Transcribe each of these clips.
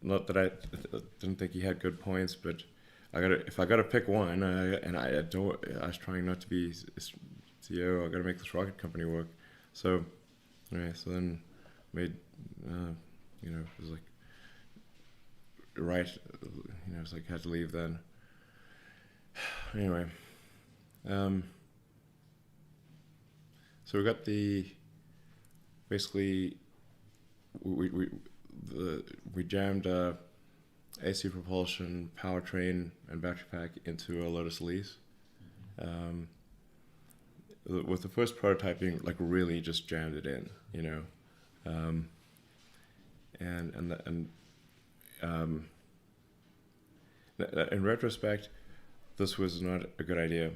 not that I didn't think he had good points, but if I gotta pick one, I was trying not to be CEO. I gotta make this rocket company work. So anyway, so then made it was like right, it's like had to leave then. Anyway, so we got basically we jammed AC propulsion, powertrain, and battery pack into a Lotus Elise. With the first prototyping, like really just jammed it in, in retrospect, this was not a good idea,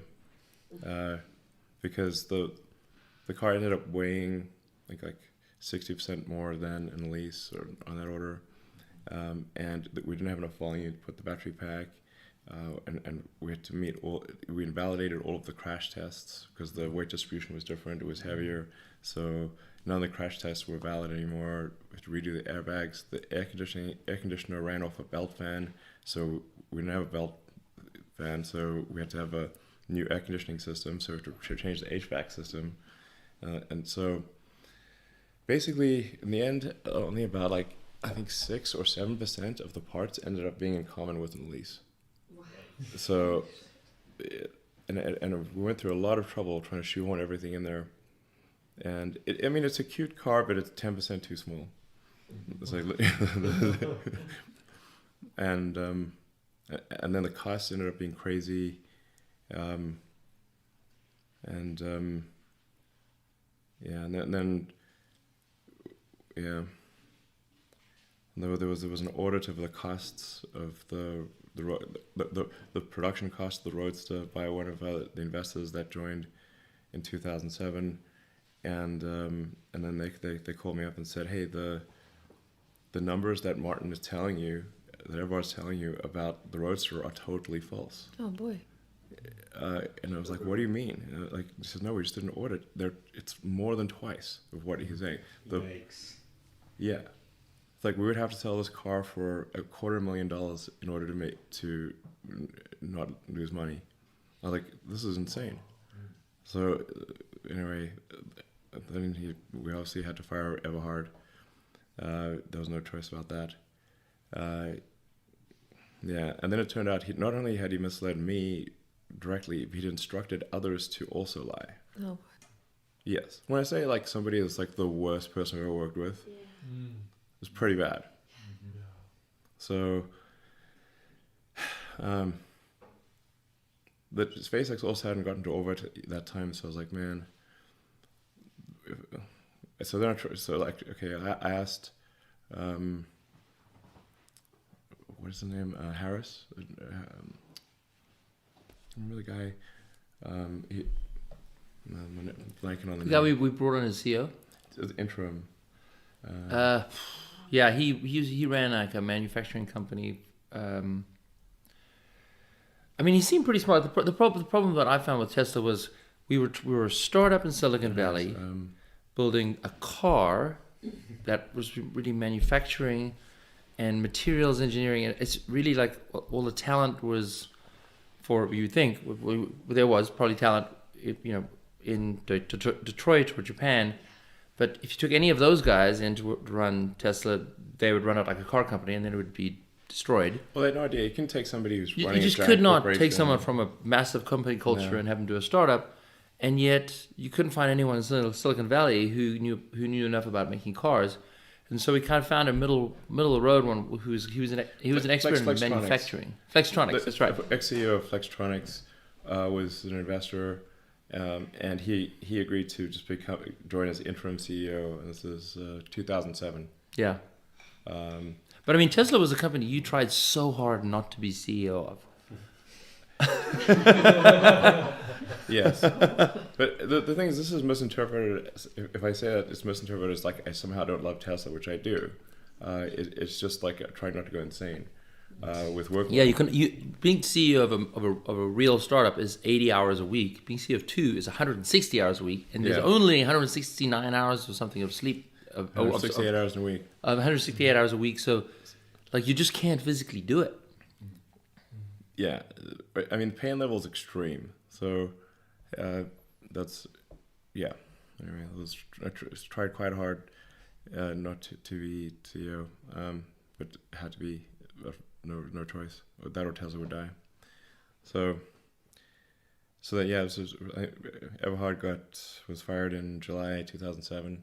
because the car ended up weighing like 60% more than an Elise or on that order, and we didn't have enough volume to put the battery pack, and we had to we invalidated all of the crash tests because the weight distribution was different. It was heavier, so none of the crash tests were valid anymore. We had to redo the airbags. The air conditioner ran off a belt fan, so we didn't have a belt fan, so we had to have a new air conditioning system. So we had to change the HVAC system, and so basically in the end, only about like I think 6 or 7% of the parts ended up being in common with an Elise. Wow. So, and we went through a lot of trouble trying to shoehorn everything in there. And it's a cute car, but it's 10% too small. It's like, and then the costs ended up being crazy, and then there was an audit of the costs of the production cost of the Roadster by one of the investors that joined in 2007, and then they called me up and said, hey, the numbers that Martin is telling you, that everyone's telling you about the Roadster are totally false. Oh boy. And I was like, what do you mean? He says, no, we just did an audit. It's more than twice of what he's saying. Yikes. Yeah. It's like we would have to sell this car for $250,000 in order to not lose money. I was like, this is insane. So anyway, then we obviously had to fire Everhard. There was no choice about that. And then it turned out not only had he misled me directly, he'd instructed others to also lie. Oh. Yes. When I say like somebody that's like the worst person I've ever worked with, it's pretty bad. Yeah. So, but SpaceX also hadn't gotten to orbit at that time, so I was like, man. So then I asked, what is the name? Harris. Remember the guy? I'm blanking on the guy name. we brought on as CEO. The interim. Yeah, he ran like a manufacturing company. He seemed pretty smart. The problem that I found with Tesla was we were a startup in Silicon Valley, building a car that was really manufacturing and materials engineering, and it's really like all the talent was for, you think there was probably talent, in Detroit or Japan. But if you took any of those guys in to run Tesla, they would run it like a car company, and then it would be destroyed. Well, they had no idea. You can take somebody who's running. You just could not take someone from a massive company culture and have them do a startup, and yet you couldn't find anyone in Silicon Valley who knew enough about making cars, and so we kind of found a middle of the road one he was an expert in manufacturing. Flextronics, that's right. Ex-CEO of Flextronics was an investor. And he agreed to just join as interim CEO, and this is 2007. Yeah. But Tesla was a company you tried so hard not to be CEO of. Yes. But the thing is, this is misinterpreted. If I say that it's misinterpreted as like I somehow don't love Tesla, which I do, it's just like I try not to go insane. With work. Yeah, being CEO of a real startup is 80 hours a week. Being CEO of two is 160 hours a week, and there's only 169 hours or something of sleep. 168 hours a week. 168 hours a week. So Like you just can't physically do it. Yeah, I mean, pain level is extreme. So that's, yeah. Anyway, I tried quite hard not to be CEO, but had to be, no choice. That or Tesla would die. So then, yeah, Everhard was fired in July 2007.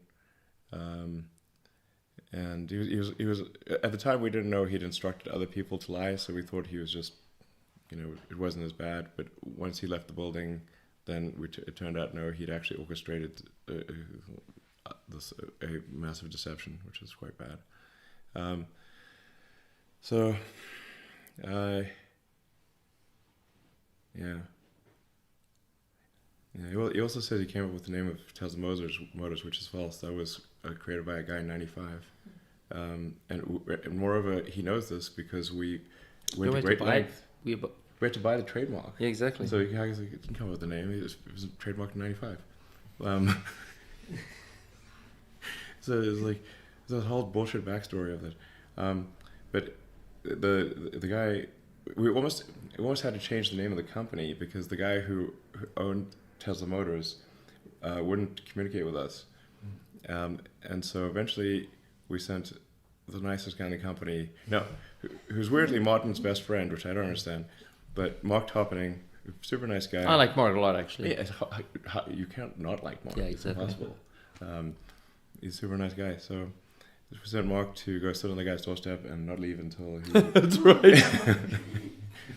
And he was at the time we didn't know he'd instructed other people to lie, so we thought he was just, it wasn't as bad. But once he left the building, then it turned out no, he'd actually orchestrated a massive deception, which is quite bad. Yeah. He also said he came up with the name of Tesla Motors, which is false. That was created by a guy in '95, and moreover, he knows this because we went to great length. We had to buy the trademark. Yeah, exactly. So he can come up with the name. It was trademarked in '95. So it was like there's a whole bullshit backstory of it. But the guy, we almost had to change the name of the company because the guy who owned Tesla Motors wouldn't communicate with us. And so eventually we sent the nicest guy in the company, who's weirdly Martin's best friend, which I don't understand, but Mark Toppening, super nice guy. I like Mark a lot, actually. Yeah, you can't not like Mark. Yeah, exactly. It's impossible. He's a super nice guy. So we sent Mark to go sit on the guy's doorstep and not leave until he... That's right.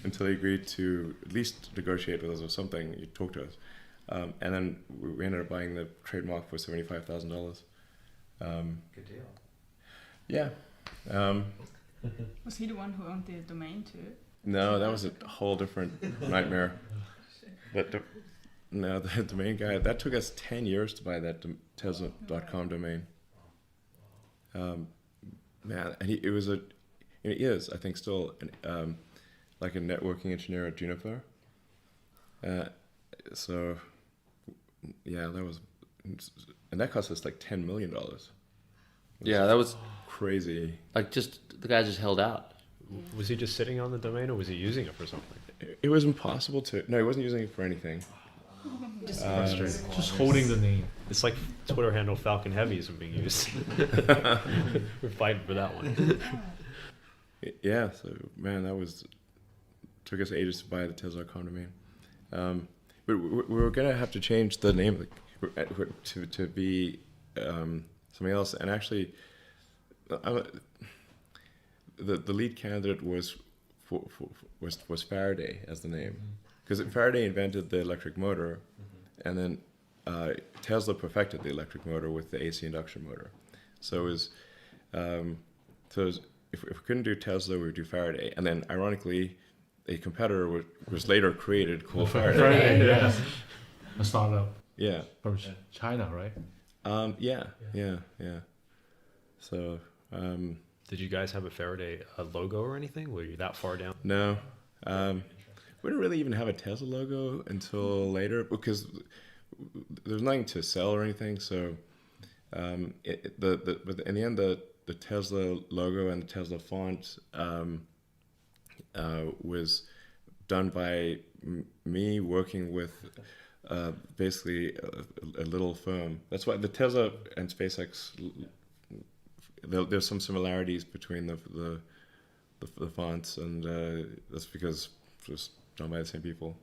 until he agreed to at least negotiate with us or something. He'd talk to us. And then we ended up buying the trademark for $75,000. Good deal. Yeah. Was he the one who owned the domain too? No, that was a whole different nightmare. But the domain guy, that took us 10 years to buy that Tesla.com domain. Man, and he is, I think, still like a networking engineer at Juniper. So, yeah, that cost us like $10 million. Yeah, that was crazy. like the guy just held out. Was he just sitting on the domain, or was he using it for something? It was impossible to. No, he wasn't using it for anything. Just Just holding the name. It's like Twitter handle Falcon Heavy isn't being used. We're fighting for that one. Yeah, so man, took us ages to buy the Tesla.com domain. But we were gonna have to change the name to be something else. And actually, the lead candidate was Faraday as the name, because Faraday invented the electric motor, and then Tesla perfected the electric motor with the AC induction motor. So if we couldn't do Tesla, we would do Faraday. And then ironically, a competitor was later created called Faraday. Yeah. A startup. Yeah. From China, right? Yeah. So. Did you guys have a Faraday logo or anything? Were you that far down? No. We didn't really even have a Tesla logo until later because there's nothing to sell or anything. So, but in the end, the Tesla logo and the Tesla font was done by me working with basically a little firm. That's why the Tesla and SpaceX, there's some similarities between the fonts, and that's because it was done by the same people.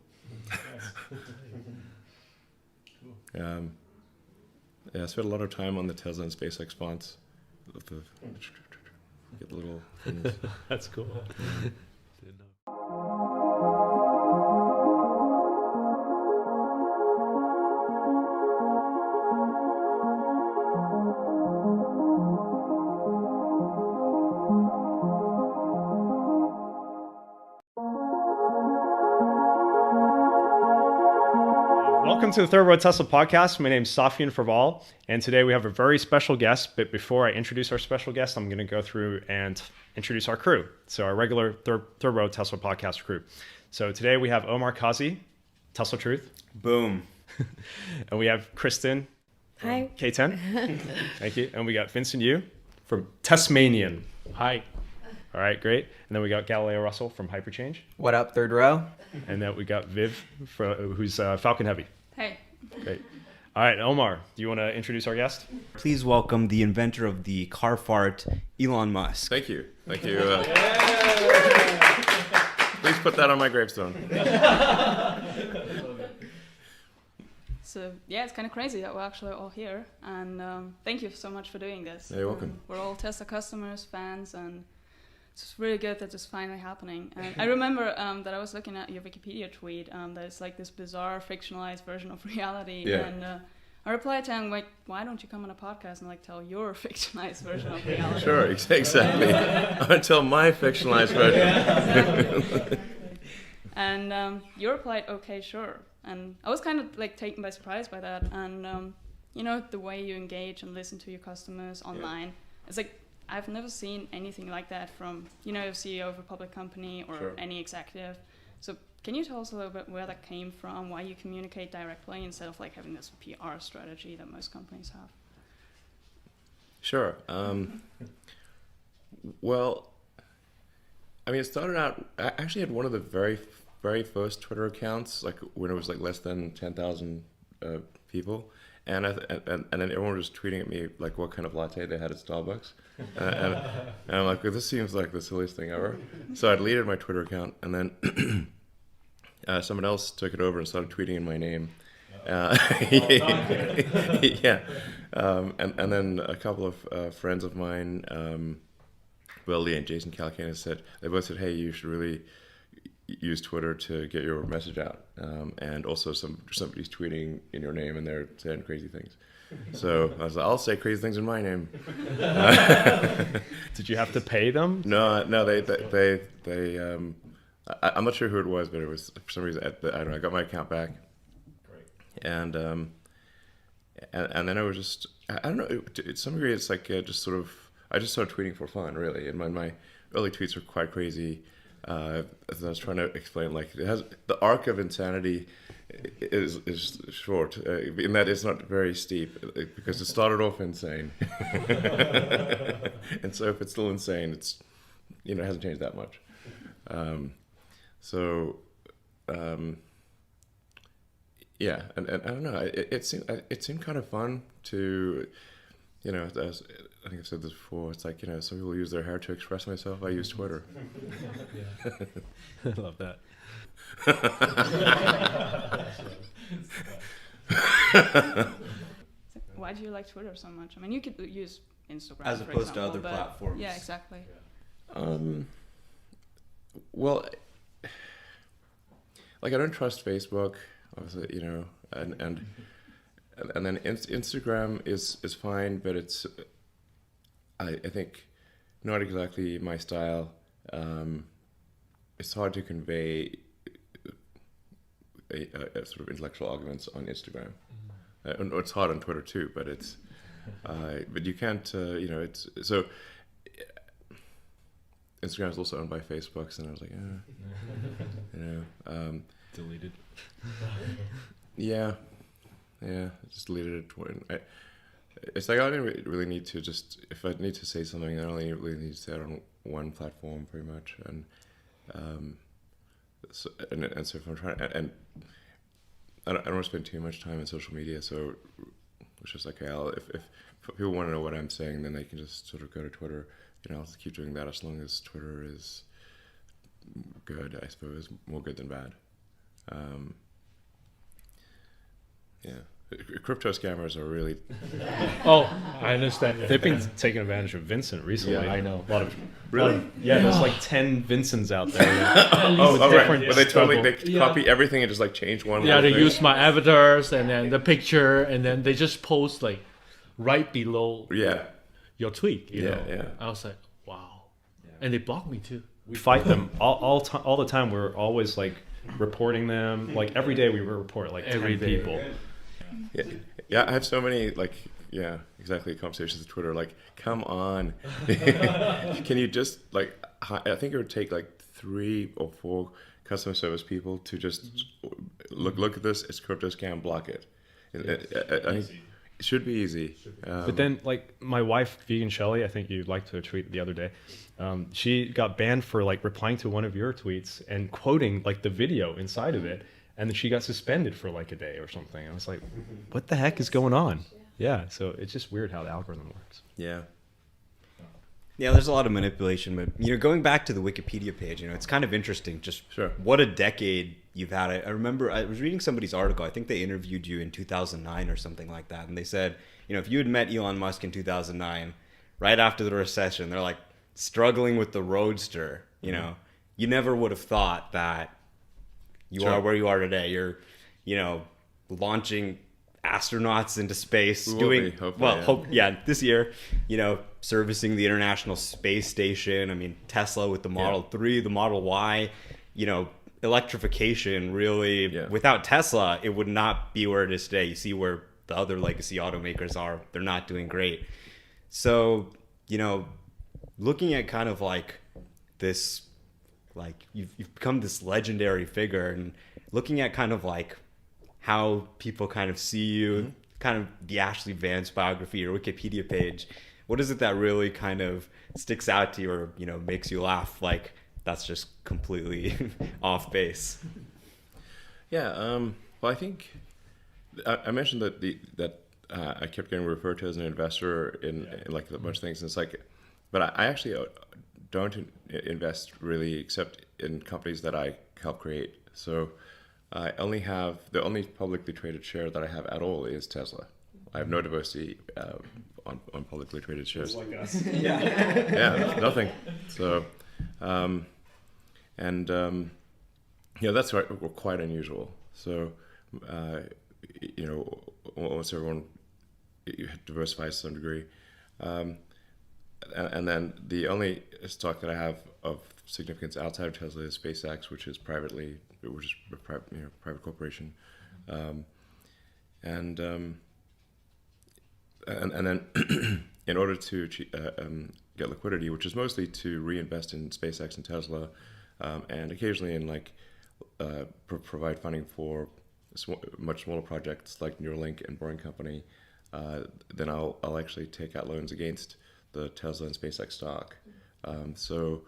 Yeah, I spent a lot of time on the Tesla and SpaceX fonts. Get the little things. That's cool. Didn't know. Welcome to the Third Row Tesla podcast. My name is Safian Farval, and today we have a very special guest. But before I introduce our special guest, I'm going to go through and introduce our crew. So our regular Third Row Tesla podcast crew. So today we have Omar Kazi, Tesla Truth. Boom. And we have Kristen. Hi. K10. Thank you. And we got Vincent Yu from Tasmanian. Hi. All right, great. And then we got Galileo Russell from Hyperchange. What up, third row? And then we got Viv, who's Falcon Heavy. Hey. Great. All right, Omar, do you want to introduce our guest? Please welcome the inventor of the car fart, Elon Musk. Thank you. Thank you. Please put that on my gravestone. So yeah, it's kind of crazy that we're actually all here, and thank you so much for doing this. You're welcome. We're all Tesla customers, fans, and it's really good that it's finally happening. And I remember that I was looking at your Wikipedia tweet that it's like this bizarre fictionalized version of reality, Yeah. and I replied to him like, why don't you come on a podcast and like tell your fictionalized version of reality? Sure, exactly. Until my fictionalized version. And you replied, okay, sure. And I was kind of like taken by surprise by that. And, you know, the way you engage and listen to your customers online, it's like, I've never seen anything like that from, you know, a CEO of a public company or Sure. any executive. So can you tell us a little bit where that came from, why you communicate directly instead of like having this PR strategy that most companies have? Sure. Well, I mean, it started out, I actually had one of the very first Twitter accounts, like when it was like less than 10,000 people. And then everyone was tweeting at me like what kind of latte they had at Starbucks. And I'm like, well, this seems like the silliest thing ever. So I deleted my Twitter account, and then someone else took it over and started tweeting in my name. Yeah. And then a couple of friends of mine, Willie and Jason Calcanis, they both said, hey, you should really use Twitter to get your message out. And also somebody's tweeting in your name and they're saying crazy things. So I was like, I'll say crazy things in my name. Did you have to pay them? No, I'm not sure who it was, but it was for some reason, I don't know, I got my account back. Great. And then I was just, I don't know, to some degree it's like just sort of, I just started tweeting for fun, really. And my early tweets were quite crazy. As I was trying to explain, like it has the arc of insanity is short, in that it's not very steep because it started off insane, and so if it's still insane, it's it hasn't changed that much. Yeah, and I don't know. It seemed kind of fun to, as I think I've said this before. It's like some people use their hair to express myself. I use Twitter. I love that. Why do you like Twitter so much? I mean, you could use Instagram As for opposed to example, other but platforms. Yeah, exactly. Well, like I don't trust Facebook, obviously, and then Instagram is fine, but it's I think not exactly my style. It's hard to convey a sort of intellectual arguments on Instagram. It's hard on Twitter too, but it's but you can't it's so. Instagram is also owned by Facebook, and I was like, Deleted. yeah, I just deleted it. It's like I didn't really need to if I need to say something, I only really need to say it on one platform, pretty much, and so if I'm trying, and I don't want to spend too much time on social media, so it's just like, if people want to know what I'm saying, then they can just sort of go to Twitter. I'll just keep doing that as long as Twitter is good, I suppose, more good than bad. Yeah. Crypto scammers are really... Oh, I understand. They've been taking advantage of Vincent recently. Yeah, I know. A lot of Really? there's like 10 Vincents out there. Right. But they stuff. copy everything and just like change one. Yeah, little they thing. use my avatars and then the picture, and then they just post like right below Yeah. your tweet. You know? Yeah. I was like, wow. And they blocked me too. We fight them all the time. We're always like reporting them. Like every day we report like 10 Every day. people. Yeah, I have so many exactly conversations with Twitter. Like, come on, can you just I think it would take like 3 or 4 customer service people to just look at this. It's crypto scam. Block it. I think It should be easy. But then, like my wife, Vegan Shelly, I think you liked her tweet the other day. She got banned for like replying to one of your tweets and quoting like the video inside of it, and then she got suspended for like a day or something. I was like, what the heck is going on? Yeah, so it's just weird how the algorithm works. Yeah. Yeah, there's a lot of manipulation, but going back to the Wikipedia page, it's kind of interesting. Just what a decade you've had. I remember I was reading somebody's article. I think they interviewed you in 2009 or something like that, and they said, if you had met Elon Musk in 2009, right after the recession, they're like struggling with the Roadster. You never would have thought that you are where you are today. You're, launching astronauts into space, this year, servicing the International Space Station. I mean, Tesla with the Model 3, the Model Y, electrification really, without Tesla, it would not be where it is today. You see where the other legacy automakers are, they're not doing great. So, looking at kind of like this, like you've become this legendary figure, and looking at kind of like how people kind of see you, kind of the Ashley Vance biography or Wikipedia page, what is it that really kind of sticks out to you or, makes you laugh? Like, that's just completely off base. Yeah. Well, I think I mentioned that I kept getting referred to as an investor in like a bunch of things. And it's like, but I actually don't invest really except in companies that I help create. So I only have the only publicly traded share that I have at all is Tesla. I have no diversity on publicly traded shares. Like us. Yeah, nothing. So, that's quite unusual. So, almost everyone diversifies to some degree. And then the only stock that I have of significance outside of Tesla is SpaceX, which is a private corporation, and then in order to get liquidity, which is mostly to reinvest in SpaceX and Tesla, and occasionally in provide funding for much smaller projects like Neuralink and Boring Company, then I'll actually take out loans against the Tesla and SpaceX stock. So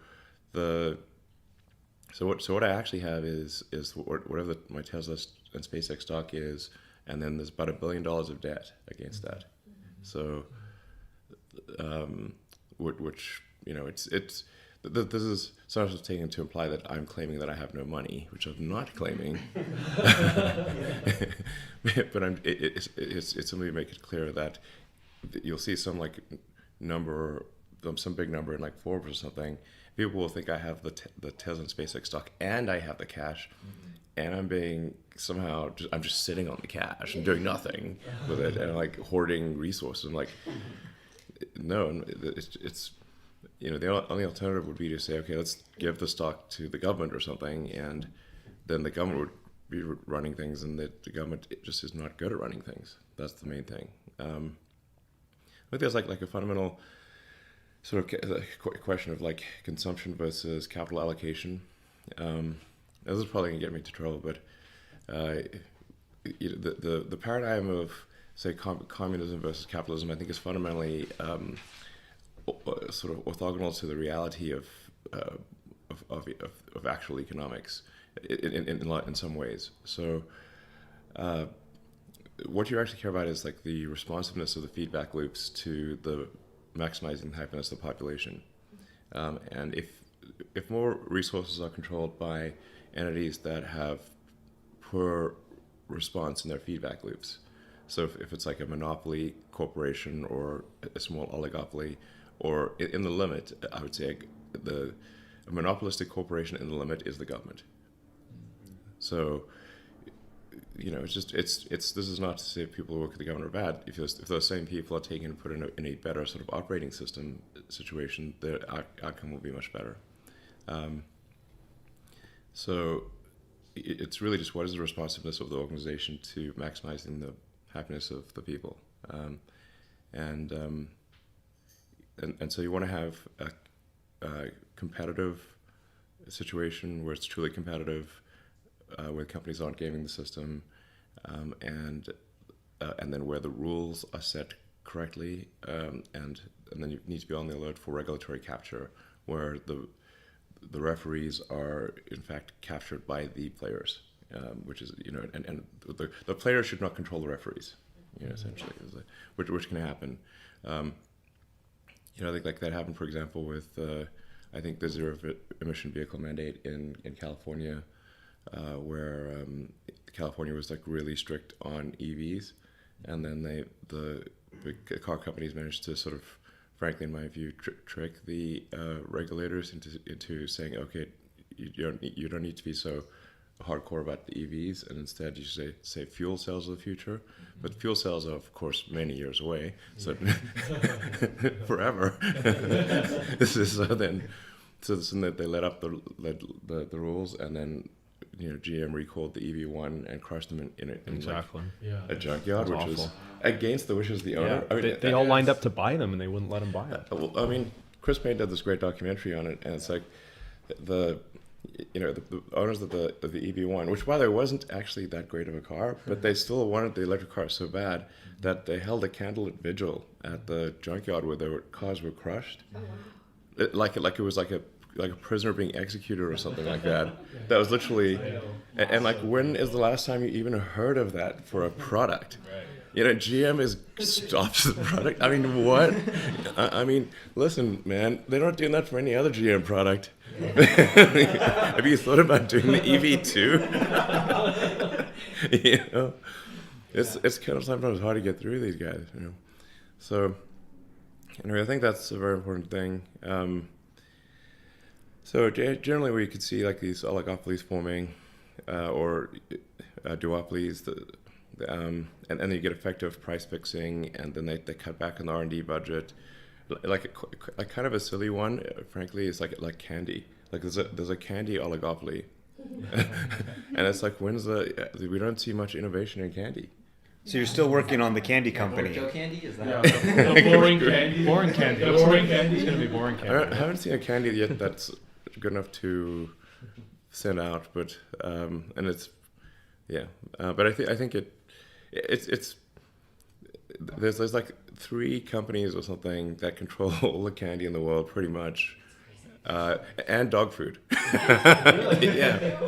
what I actually have is whatever my Tesla and SpaceX stock is, and then there's about $1 billion of debt against that. So, which this is sometimes taken to imply that I'm claiming that I have no money, which I'm not claiming. But it's something to make it clear that you'll see some number, some big number in Forbes or something. People will think I have the Tesla and SpaceX stock and I have the cash, and I'm being somehow I'm just sitting on the cash and doing nothing with it and hoarding resources. I'm like, no, it's the only alternative would be to say, okay, let's give the stock to the government or something, and then the government would be running things, and the government just is not good at running things. That's the main thing. I think there's like a fundamental sort of question of consumption versus capital allocation. This is probably gonna get me into trouble, but the paradigm of say communism versus capitalism, I think, is fundamentally sort of orthogonal to the reality of actual economics in some ways. So what you actually care about is the responsiveness of the feedback loops to the maximizing the happiness of the population. And if more resources are controlled by entities that have poor response in their feedback loops, so if it's like a monopoly corporation or a small oligopoly, or in the limit, I would say a monopolistic corporation in the limit is the government. So, this is not to say people who work at the government are bad. If those same people are taken and put in a better sort of operating system situation, the outcome will be much better. So it's really just what is the responsiveness of the organization to maximizing the happiness of the people, and so you want to have a competitive situation where it's truly competitive, where companies aren't gaming the system, and and then where the rules are set correctly, and then you need to be on the alert for regulatory capture, where the referees are in fact captured by the players, which is, you know, and the players should not control the referees, you know, essentially, which can happen. You know, I think like that happened, for example, with I think the zero emission vehicle mandate in California, where California was like really strict on EVs, and then the car companies managed to sort of, frankly, in my view, trick the regulators into saying, okay, you don't need to be so hardcore about the EVs, and instead you say fuel cells of the future. But fuel cells are, of course, many years away, so forever. So then they let up the rules, and then, you know, GM recalled the EV1 and crushed them in Exactly. Yeah. a junkyard, which was awful. against the wishes of the owner. I mean, They all lined up to buy them, and they wouldn't let them buy it. well, I mean, Chris Payne did this great documentary on it, and it's like the owners of the EV1, which, by the way, wasn't actually that great of a car, but they still wanted the electric car so bad that they held a candlelit vigil at the junkyard where their cars were crushed, like it was like a prisoner being executed or something like that. That was literally, and like, when is the last time you even heard of that for a product? You know, GM stops the product. I mean, what? I mean, listen, man, they're not doing that for any other GM product. Have you thought about doing the EV2? You know, it's kind of sometimes hard to get through these guys, you know. So, anyway, I think that's a very important thing. So generally, we could see like these oligopolies forming, or duopolies, and then you get effective price fixing, and then they cut back on the R&D budget. Like kind of a silly one, frankly, is like candy. Like there's a candy oligopoly, and it's like, we don't see much innovation in candy. So you're still working on the candy company. Joe Candy, is that? The boring candy. Boring candy. The The boring candy is candy. going to be boring candy. I haven't seen a candy yet that's good enough to send out, but and it's but I think it's there's like 3 companies or something that control all the candy in the world pretty much, and dog food. Yeah,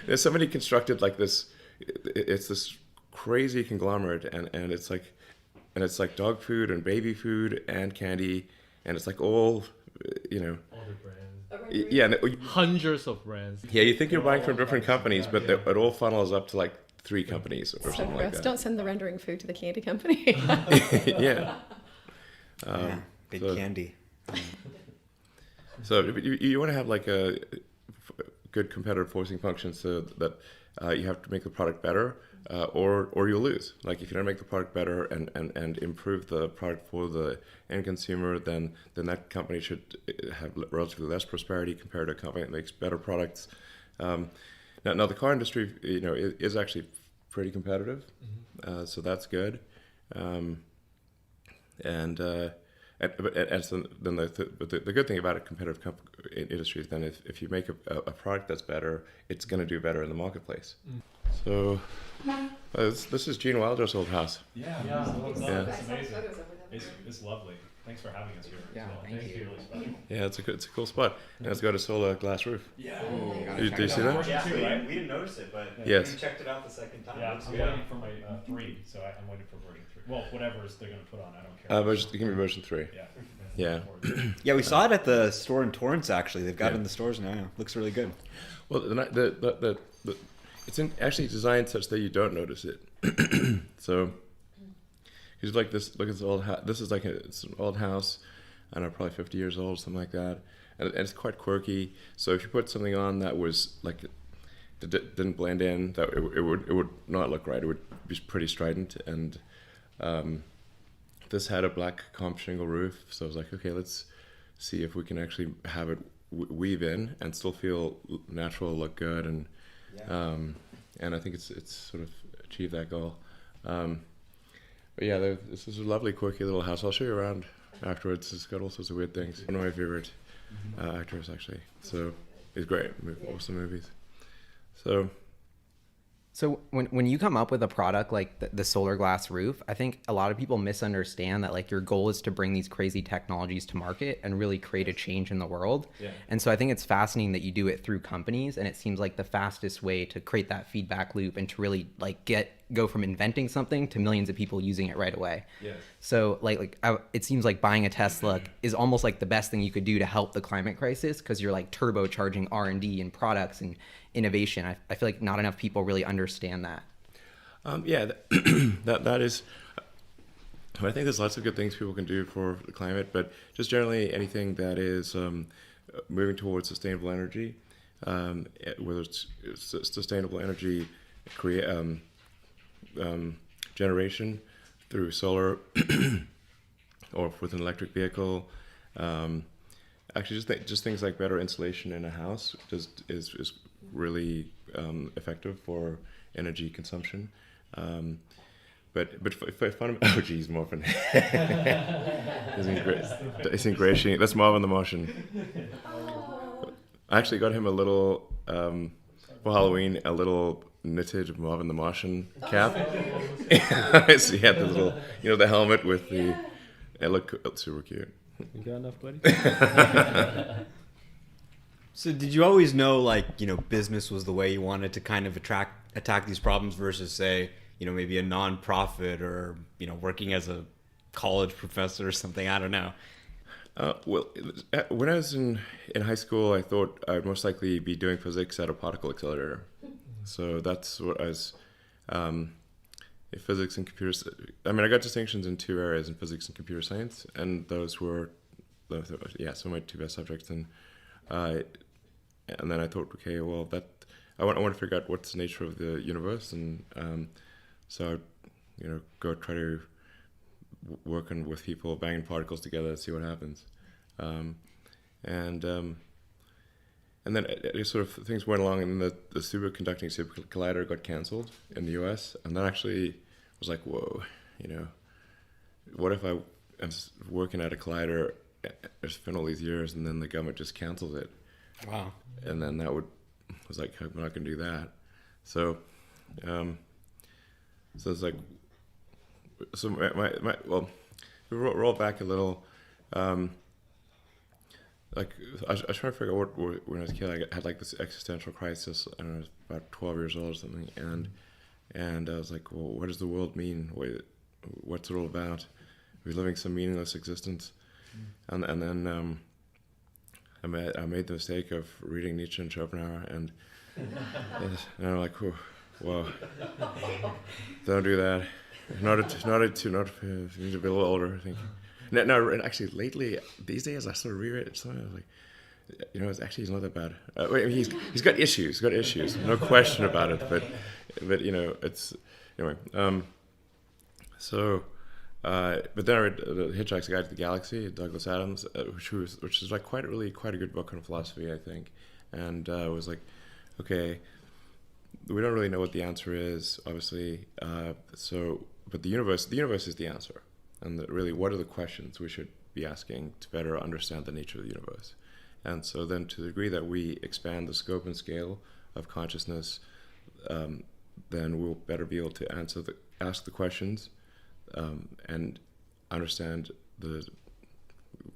there's somebody constructed like this. It's this crazy conglomerate, and it's like dog food and baby food and candy, and it's like all, you know. All the brands. Yeah, Hundreds of brands. yeah. You think you're buying from different companies, but it all funnels up to like 3 companies or So something like gross. that. Don't send the rendering food to the candy company. Yeah. Big so- candy. So you want to have like a good competitive forcing function, so that you have to make the product better, or you'll lose. Like if you don't make the product better and improve the product for the end consumer, then that company should have relatively less prosperity compared to a company that makes better products. Now the car industry, you know, is actually pretty competitive, so that's good. So then the good thing about a competitive industry is then if you make a product that's better, it's going to do better in the marketplace. So this is Gene Wilder's old house. Yeah, Yeah. It's amazing. It's lovely. Thanks for having us here. Yeah, thank you. Really special. Yeah, it's a cool spot, and it's got a solar glass roof. Yeah. Do you see that? Yeah, we didn't notice it, but Yes. we checked it out the second time. Yeah, Looks I'm good. waiting for my 3, so I'm waiting for version 3. Well, whatever they're going to put on, I don't care. Give me version 3. Yeah. Yeah. Yeah, we saw it at the store in Torrance. Actually, they've got it Yeah. in the stores now. Yeah. Looks really good. Well, it's actually designed such that you don't notice it. So, he's like this. Look at this old house. This is like it's an old house. I don't know, probably 50 years old, something like that. And it's quite quirky. So if you put something on that was like that didn't blend in, that it would not look right. It would be pretty strident. And this had a black comp shingle roof. So I was like, okay, let's see if we can actually have it weave in and still feel natural, look good, and I think it's sort of achieved that goal. But yeah, this is a lovely, quirky little house. I'll show you around afterwards. It's got all sorts of weird things. One of my favorite actors, actually. So he's great. Awesome movies. So So when you come up with a product like the solar glass roof, I think a lot of people misunderstand that like your goal is to bring these crazy technologies to market and really create a change in the world. Yeah. And so I think it's fascinating that you do it through companies, and it seems like the fastest way to create that feedback loop and to really like go from inventing something to millions of people using it right away. Yes. So it seems like buying a Tesla is almost like the best thing you could do to help the climate crisis, because you're like turbocharging R&D and products and innovation. I feel like not enough people really understand that. That is. I think there's lots of good things people can do for the climate, but just generally anything that is moving towards sustainable energy, whether it's sustainable energy generation through solar or with an electric vehicle. Actually, just things like better insulation in a house is really effective for energy consumption. But if oh geez, Marvin. It's ingratiating. That's Marvin the Martian. I actually got him a little for Halloween, a little knitted Marvin the Martian cap. So he had the little, the helmet with the. It looked super cute. You got enough, buddy? So did you always know, business was the way you wanted to kind of attack these problems versus, say, maybe a non-profit or, working as a college professor or something? I don't know. Well, when I was in high school, I thought I'd most likely be doing physics at a particle accelerator. So that's what I was, physics and computers. I mean, I got distinctions in two areas, in physics and computer science, and those were, some of my two best subjects. And then I thought, okay, well, I want to figure out what's the nature of the universe, and so go try to working with people, banging particles together, see what happens. And then it sort of things went along, and then the superconducting super collider got canceled in the U.S. And that actually was like, whoa, what if I am working at a collider? It's been all these years, and then the government just cancels it. Wow. And then was like, I'm not going to do that. So, it's like, so well, we roll back a little. I was trying to figure out what when I was a kid, I had like this existential crisis. I don't know, I was about 12 years old or something, and I was like, well, what does the world mean? What's it all about? We're living some meaningless existence, and then I made the mistake of reading Nietzsche and Schopenhauer, and I'm like, whoa, don't do that. Not you need to be a little older, I think. No, and actually, lately, these days, I sort of reread it. So I was like, he's not that bad. He's got issues. No question about it. But it's anyway. But then I read The Hitchhiker's Guide to the Galaxy, Douglas Adams, which is like quite a good book on philosophy, I think. And I was like, okay, we don't really know what the answer is, obviously. But the universe is the answer. And really, what are the questions we should be asking to better understand the nature of the universe? And so then, to the degree that we expand the scope and scale of consciousness, then we'll better be able to ask the questions and understand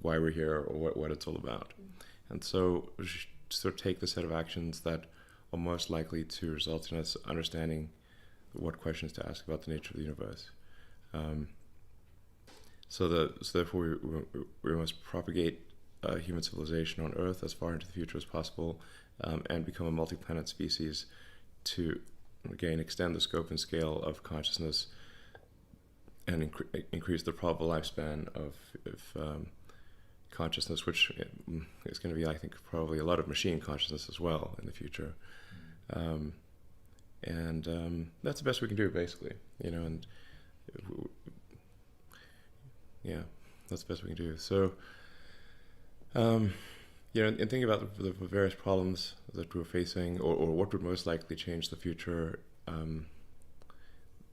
why we're here or what it's all about. And so we should sort of take the set of actions that are most likely to result in us understanding what questions to ask about the nature of the universe. So therefore, we must propagate human civilization on Earth as far into the future as possible, and become a multi-planet species to, again, extend the scope and scale of consciousness and increase the probable lifespan of consciousness, which is going to be, I think, probably a lot of machine consciousness as well in the future. And that's the best we can do, basically, and yeah, that's the best we can do. So, and thinking about the various problems that we're facing, or what would most likely change the future, when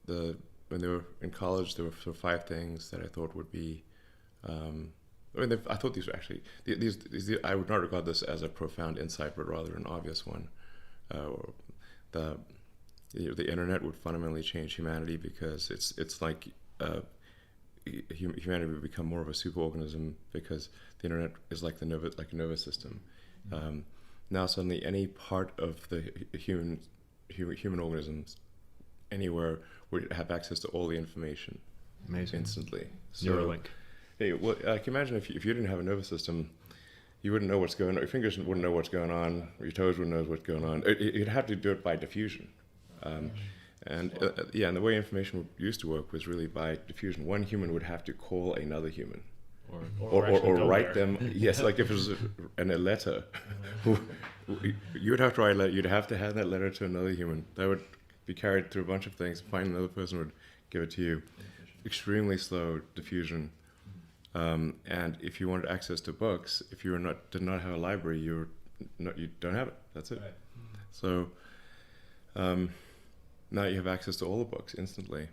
they were in college, there were sort of 5 things that I thought would be, I thought these were actually, these I would not regard this as a profound insight, but rather an obvious one. the internet would fundamentally change humanity, because it's like humanity would become more of a superorganism, because the internet is like a nervous system. Now suddenly any part of the human organisms anywhere would have access to all the information. Amazing. Instantly. Neuralink. Hey, well, can you imagine if you didn't have a nervous system, you wouldn't know what's going on. Your fingers wouldn't know what's going on. Or your toes wouldn't know what's going on. You'd have to do it by diffusion. And the way information used to work was really by diffusion. One human would have to call another human. Or write them. Yes, like if it was a letter, you'd have to write a letter. You'd have to hand that letter to another human. That would be carried through a bunch of things. Find another person would give it to you. Extremely slow diffusion. And if you wanted access to books, if you did not have a library, you don't have it. That's it. Right. So now you have access to all the books instantly,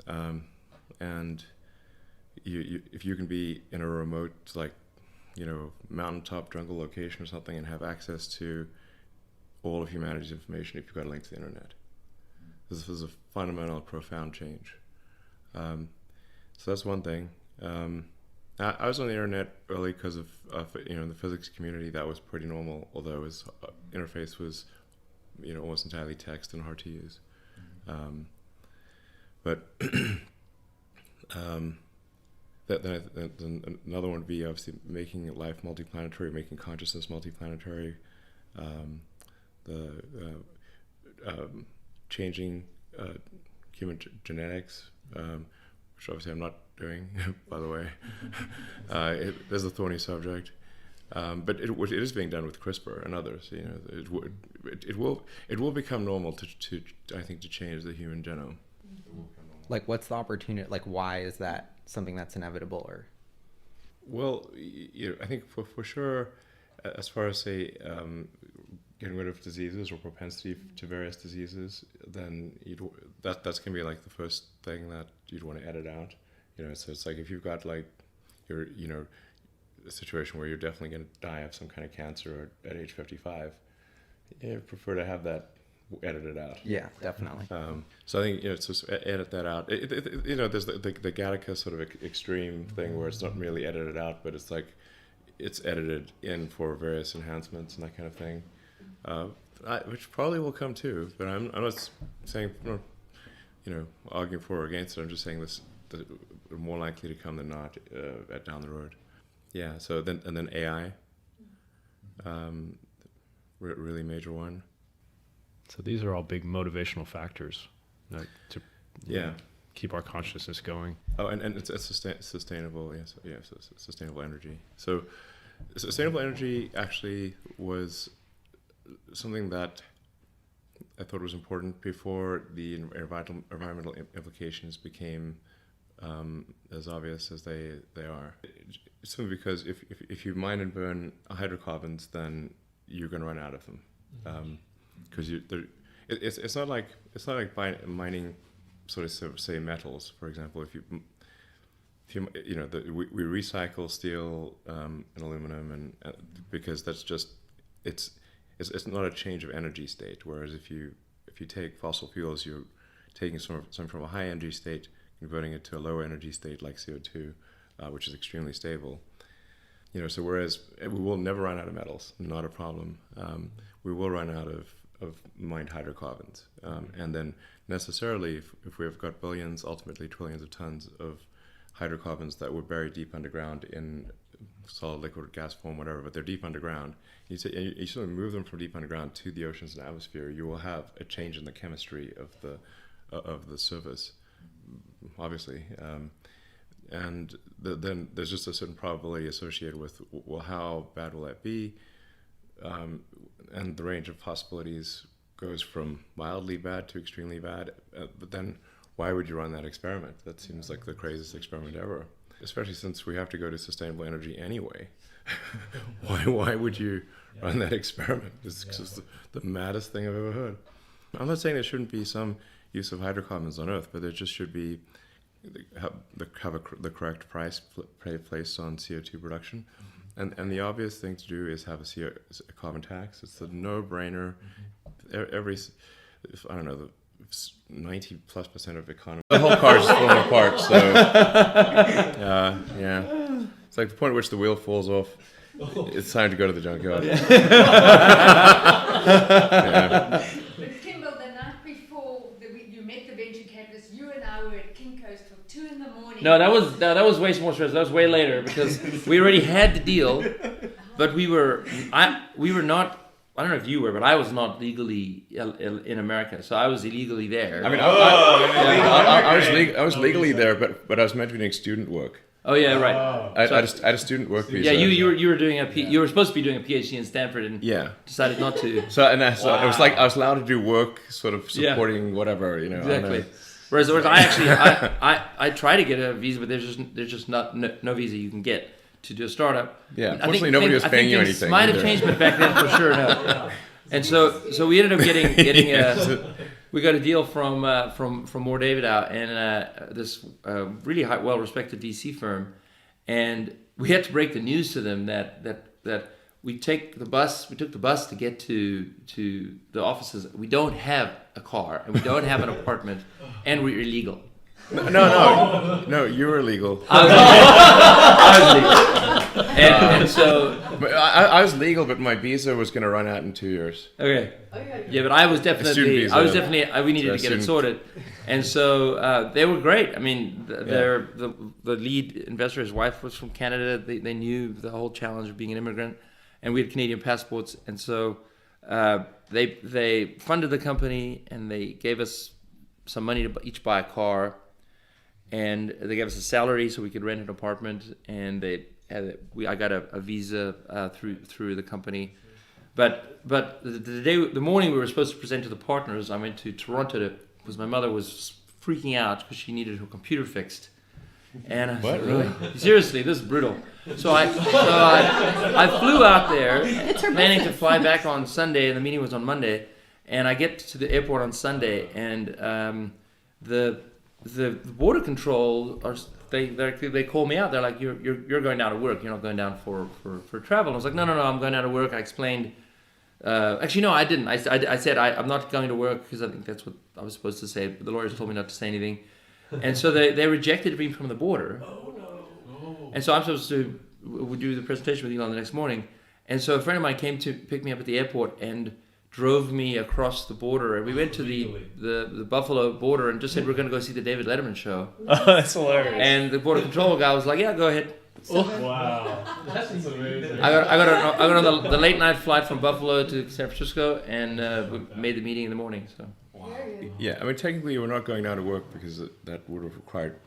and if you can be in a remote, like, mountaintop jungle location or something, and have access to all of humanity's information if you've got a link to the internet. This is a fundamental, profound change. So that's one thing. I was on the internet early because of the physics community. That was pretty normal, although his interface was almost entirely text and hard to use. But then another one would be obviously making life multiplanetary, making consciousness multiplanetary, changing human genetics, which obviously I'm not doing, by the way. There's a thorny subject, but it is being done with CRISPR and others. It will become normal to I think, to change the human genome. Like, what's the opportunity? Like, why is that something that's inevitable? Or, well, I think for sure, as far as say getting rid of diseases or propensity to various diseases, then that's gonna be like the first thing that you'd want to edit out. So it's like if you've got like a situation where you're definitely going to die of some kind of cancer at age 55, I prefer to have that edited out. Yeah, definitely. So I think it's just edit that out. There's the Gattaca sort of extreme thing where it's not merely edited out, but it's like it's edited in for various enhancements and that kind of thing, which probably will come too. But I'm not saying arguing for or against it. I'm just saying this. More likely to come than not down the road. Yeah. So then AI, really major one. So these are all big motivational factors to keep our consciousness going. Oh, and it's sustainable. Yes. Sustainable energy. So sustainable energy actually was something that I thought was important before the environmental implications became as obvious as they are. It's simply because if you mine and burn hydrocarbons, then you're going to run out of them, because it's not like mining sort of say metals, for example. If you we recycle steel and aluminum, and because that's just it's not a change of energy state. Whereas if you take fossil fuels, you're taking some from a high energy state, converting it to a lower energy state like CO2, which is extremely stable. So whereas we will never run out of metals, not a problem. We will run out of mined hydrocarbons. And then necessarily, if we've got billions, ultimately trillions of tons of hydrocarbons that were buried deep underground in solid, liquid, gas form, whatever, but they're deep underground, you sort of move them from deep underground to the oceans and atmosphere, you will have a change in the chemistry of the surface, obviously, and then there's just a certain probability associated with, well, how bad will that be, and the range of possibilities goes from mildly bad to extremely bad, but then why would you run that experiment? That seems like the craziest experiment ever, especially since we have to go to sustainable energy anyway. Why would you run that experiment? It's just the maddest thing I've ever heard. I'm not saying there shouldn't be some use of hydrocarbons on Earth, but there just should be the correct price placed on CO2 production, and the obvious thing to do is have a carbon tax. It's a no-brainer. I don't know, 90+% of economy. The whole car is falling apart. So yeah, it's like the point at which the wheel falls off. It's time to go to the junkyard. Yeah. But Kimball, the night before you met the venture capitalists, you and I were at Kinko's till 2 in the morning. No, that was way more stressful. That was way later because we already had the deal, but we were not. I don't know if you were, but I was not legally in America, so I was illegally there. I mean, I was legally there, but I was meant to be doing student work. Oh yeah, right. I had a student work visa. Yeah, you were doing you were supposed to be doing a PhD in Stanford and decided not to. So it was like I was allowed to do work, sort of supporting whatever, you know. Exactly. Whereas I actually I try to get a visa, but there's just no visa you can get to do a startup. Yeah, unfortunately nobody was paying you anything. Might have changed, but back then for sure no. And so we ended up getting we got a deal from Moore David out and this really well respected VC firm, and we had to break the news to them that we took the bus to get to the offices. We don't have a car and we don't have an apartment and we're illegal. No, you were illegal. I was legal. And so I was legal, but my visa was going to run out in 2 years. Okay. Yeah, but I was definitely. We needed to get it sorted, and so they were great. I mean, the lead investor, his wife was from Canada. They knew the whole challenge of being an immigrant, and we had Canadian passports, and so they funded the company and they gave us some money to each buy a car, and they gave us a salary so we could rent an apartment, and I got a visa through the company. But the morning we were supposed to present to the partners, I went to Toronto because my mother was freaking out because she needed her computer fixed. And I said, really? Seriously, this is brutal. So I flew out there, planning to fly back on Sunday, and the meeting was on Monday. And I get to the airport on Sunday, and the border control they call me out. They're like, you're going down to work. You're not going down for travel. And I was like, no, I'm going down to work. I explained. Actually, no, I didn't. I said I'm not going to work because I think that's what I was supposed to say. But the lawyers told me not to say anything, and so they rejected me from the border. Oh no! And so I'm supposed to do the presentation with Elon the next morning, and so a friend of mine came to pick me up at the airport and drove me across the border, and we went to the Buffalo border and just said we're going to go see the David Letterman show. Oh, that's hilarious. And the border control guy was like, "Yeah, go ahead." Wow, that's amazing. I got on the late night flight from Buffalo to San Francisco, and we made the meeting in the morning. So. Yeah, I mean, technically, you were not going out to work because that would have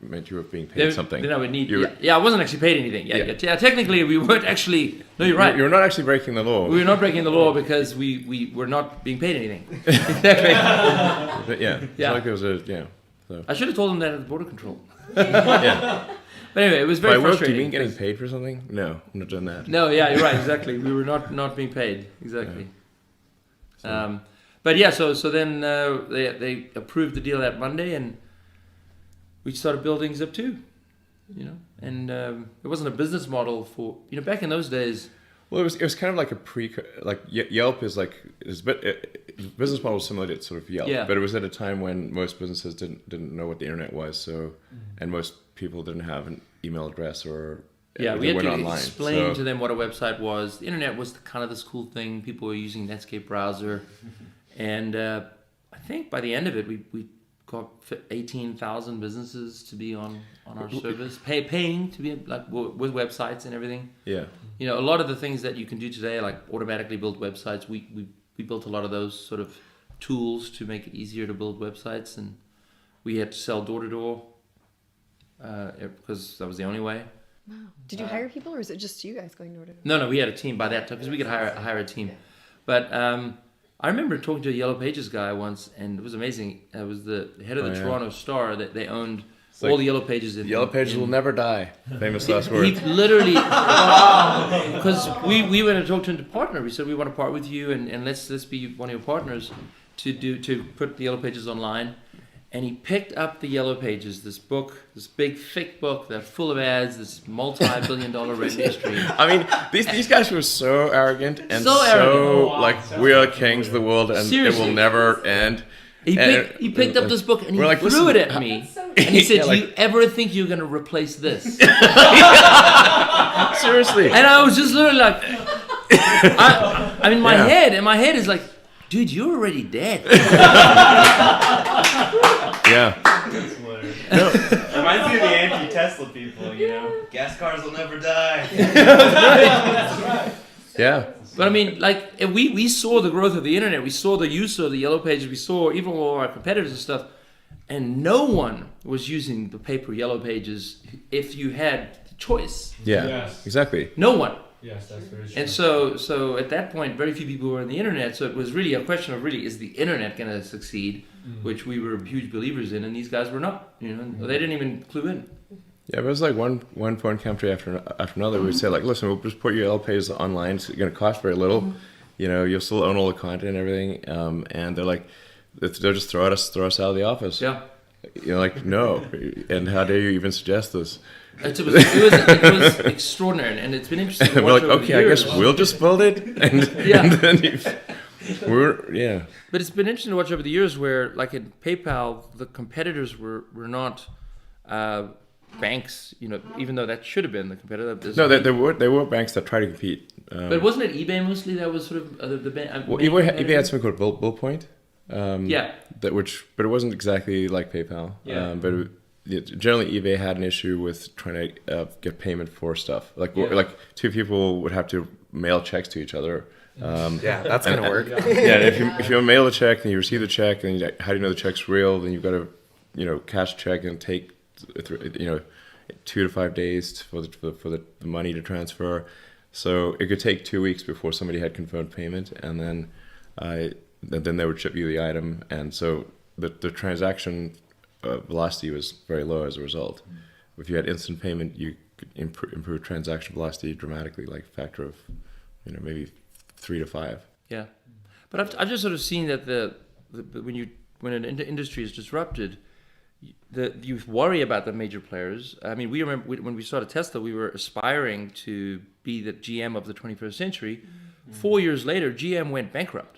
meant you were being paid something. Then I would need. I wasn't actually paid anything. Yeah, technically, we weren't actually. No, you're right. You're not actually breaking the law. We were not breaking the law because we were not being paid anything. Exactly. But it's like there was So. I should have told them that at the border control. Yeah. But anyway, it was very frustrating. Do you mean getting paid for something? No, I'm not doing that. No, yeah, you're right. Exactly. We were not being paid. Exactly. Yeah. But yeah, so then they approved the deal that Monday, and we started building Zip2, and it wasn't a business model for back in those days. Well, it was kind of like Yelp is like business model was similar to sort of Yelp, but it was at a time when most businesses didn't know what the internet was, and most people didn't have an email address or we had to online, explain to them what a website was. The internet was kind of this cool thing. People were using Netscape browser. And I think by the end of it, we got 18,000 businesses to be on our service, paying to be with websites and everything. Yeah. A lot of the things that you can do today, like automatically build websites, we built a lot of those sort of tools to make it easier to build websites, and we had to sell door to door because that was the only way. Wow. Did you hire people, or is it just you guys going door to door? No, we had a team by that time because we could hire a team, but. I remember talking to a Yellow Pages guy once, and it was amazing. It was the head of the Toronto Star that they owned all the Yellow Pages. Yellow Pages will never die. Famous last word. He literally, because we went and talked to him to partner. We said we want to partner with you, and let's be one of your partners to put the Yellow Pages online. And he picked up the Yellow Pages, this big thick book that's full of ads, this multi-billion-dollar revenue stream. I mean, these guys were so arrogant and so like we are kings of the world and Seriously. It will never end. He picked up this book and he we're like, threw it listen, at me. And he said, Yeah, do you ever think you're going to replace this? Seriously. And I was just literally like, I mean, my head is like, dude, you're already dead. Yeah. Reminds me of the anti-Tesla people, you know. Gas cars will never die. Yeah. But I mean, like, we saw the growth of the internet. We saw the use of the yellow pages. We saw even all our competitors and stuff. And no one was using the paper yellow pages if you had the choice. Yeah. Yes. Exactly. No one. Yes, that's very true. And so at that point, very few people were on the internet. So it was really a question of really, is the internet going to succeed? Which we were huge believers in, and these guys were not. You know, they didn't even clue in. Yeah, but it was like one foreign country after another. We would say like, listen, we'll just put your yellow pages online. It's going to cost very little. You know, you'll still own all the content and everything. And they're like, they'll just throw us out of the office. Yeah. You know, like, no. And how dare you even suggest this? It was extraordinary, and it's been interesting. To We're watch like, over okay, the I years. guess we'll just build it. And, Yeah. and then yeah. But it's been interesting to watch over the years where, like in PayPal, the competitors were not banks. You know, even though that should have been the competitor. No, there were banks that try to compete. But wasn't it eBay mostly that was sort of the bank? Well, eBay had something called Bull Point. Yeah. But it wasn't exactly like PayPal. Yeah. Generally, eBay had an issue with trying to get payment for stuff. Like two people would have to mail checks to each other. Yeah, that's gonna work. If you mail a check and you receive the check, and how do you know the check's real? Then you've got to cash a check and take 2 to 5 days for the money to transfer. So it could take 2 weeks before somebody had confirmed payment, and then they would ship you the item, and so the transaction velocity was very low as a result. If you had instant payment, you could improve transaction velocity dramatically, like a factor of maybe 3 to 5. Yeah, but I've just sort of seen that when an industry is disrupted, you worry about the major players. I mean, we remember when we started Tesla, we were aspiring to be the GM of the 21st century. 4 years later, GM went bankrupt.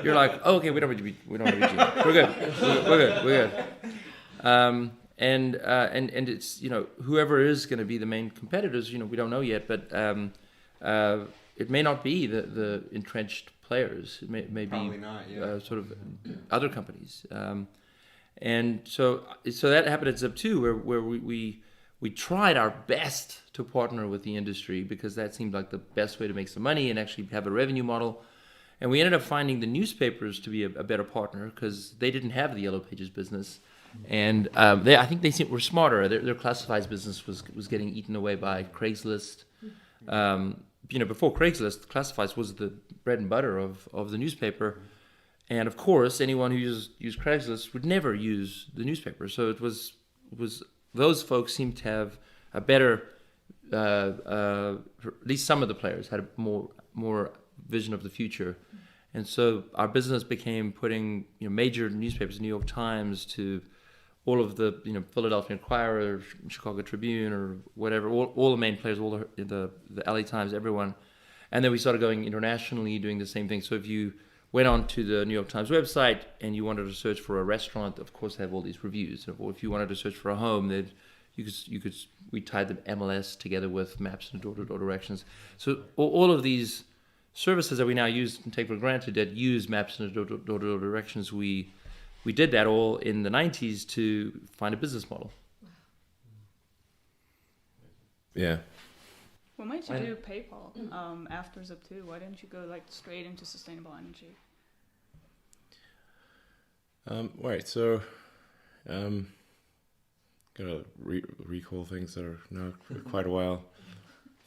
You're like, oh, okay, we don't need to be GM. We're good. And it's whoever is going to be the main competitors, we don't know yet, but it may not be the entrenched players. It may be not, sort of other companies. And so that happened at Zip2, where we tried our best to partner with the industry because that seemed like the best way to make some money and actually have a revenue model. And we ended up finding the newspapers to be a better partner because they didn't have the Yellow Pages business. And I think they were smarter. Their classifieds business was getting eaten away by Craigslist. Before Craigslist, classifieds was the bread and butter of the newspaper. And of course, anyone who used Craigslist would never use the newspaper. So it was those folks seemed to have a better, at least some of the players had a more vision of the future. And so our business became putting major newspapers, New York Times, to all of the Philadelphia Inquirer, Chicago Tribune, or whatever, all the main players, all the LA Times, everyone. And then we started going internationally, doing the same thing. So if you went on to the New York Times website and you wanted to search for a restaurant, of course, they have all these reviews. Or if you wanted to search for a home, we tied the MLS together with maps and door-to-door directions. So all of these services that we now use and take for granted that use maps and door-to-door directions, we did that all in the 90s to find a business model. Yeah. What made you do PayPal after Zip2? Why didn't you go straight into sustainable energy? Right. So, gotta recall things that are now quite a while.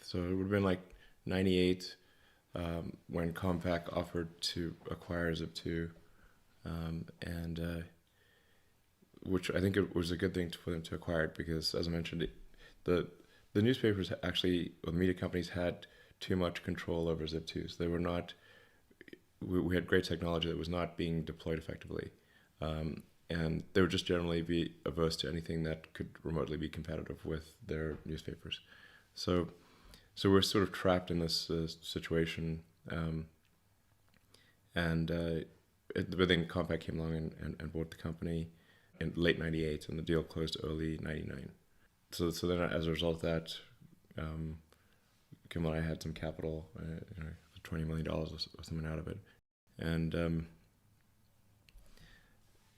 So it would have been 98 when Compaq offered to acquire Zip2, and which I think it was a good thing for them to acquire it because, as I mentioned, the newspapers actually, or the media companies, had too much control over Zip2. So they were not. We had great technology that was not being deployed effectively, and they would just generally be averse to anything that could remotely be competitive with their newspapers. So we're sort of trapped in this situation, and but then Compaq came along and bought the company in late '98, and the deal closed early '99. So then as a result of that, Kim and I had some capital, $20 million or something out of it, and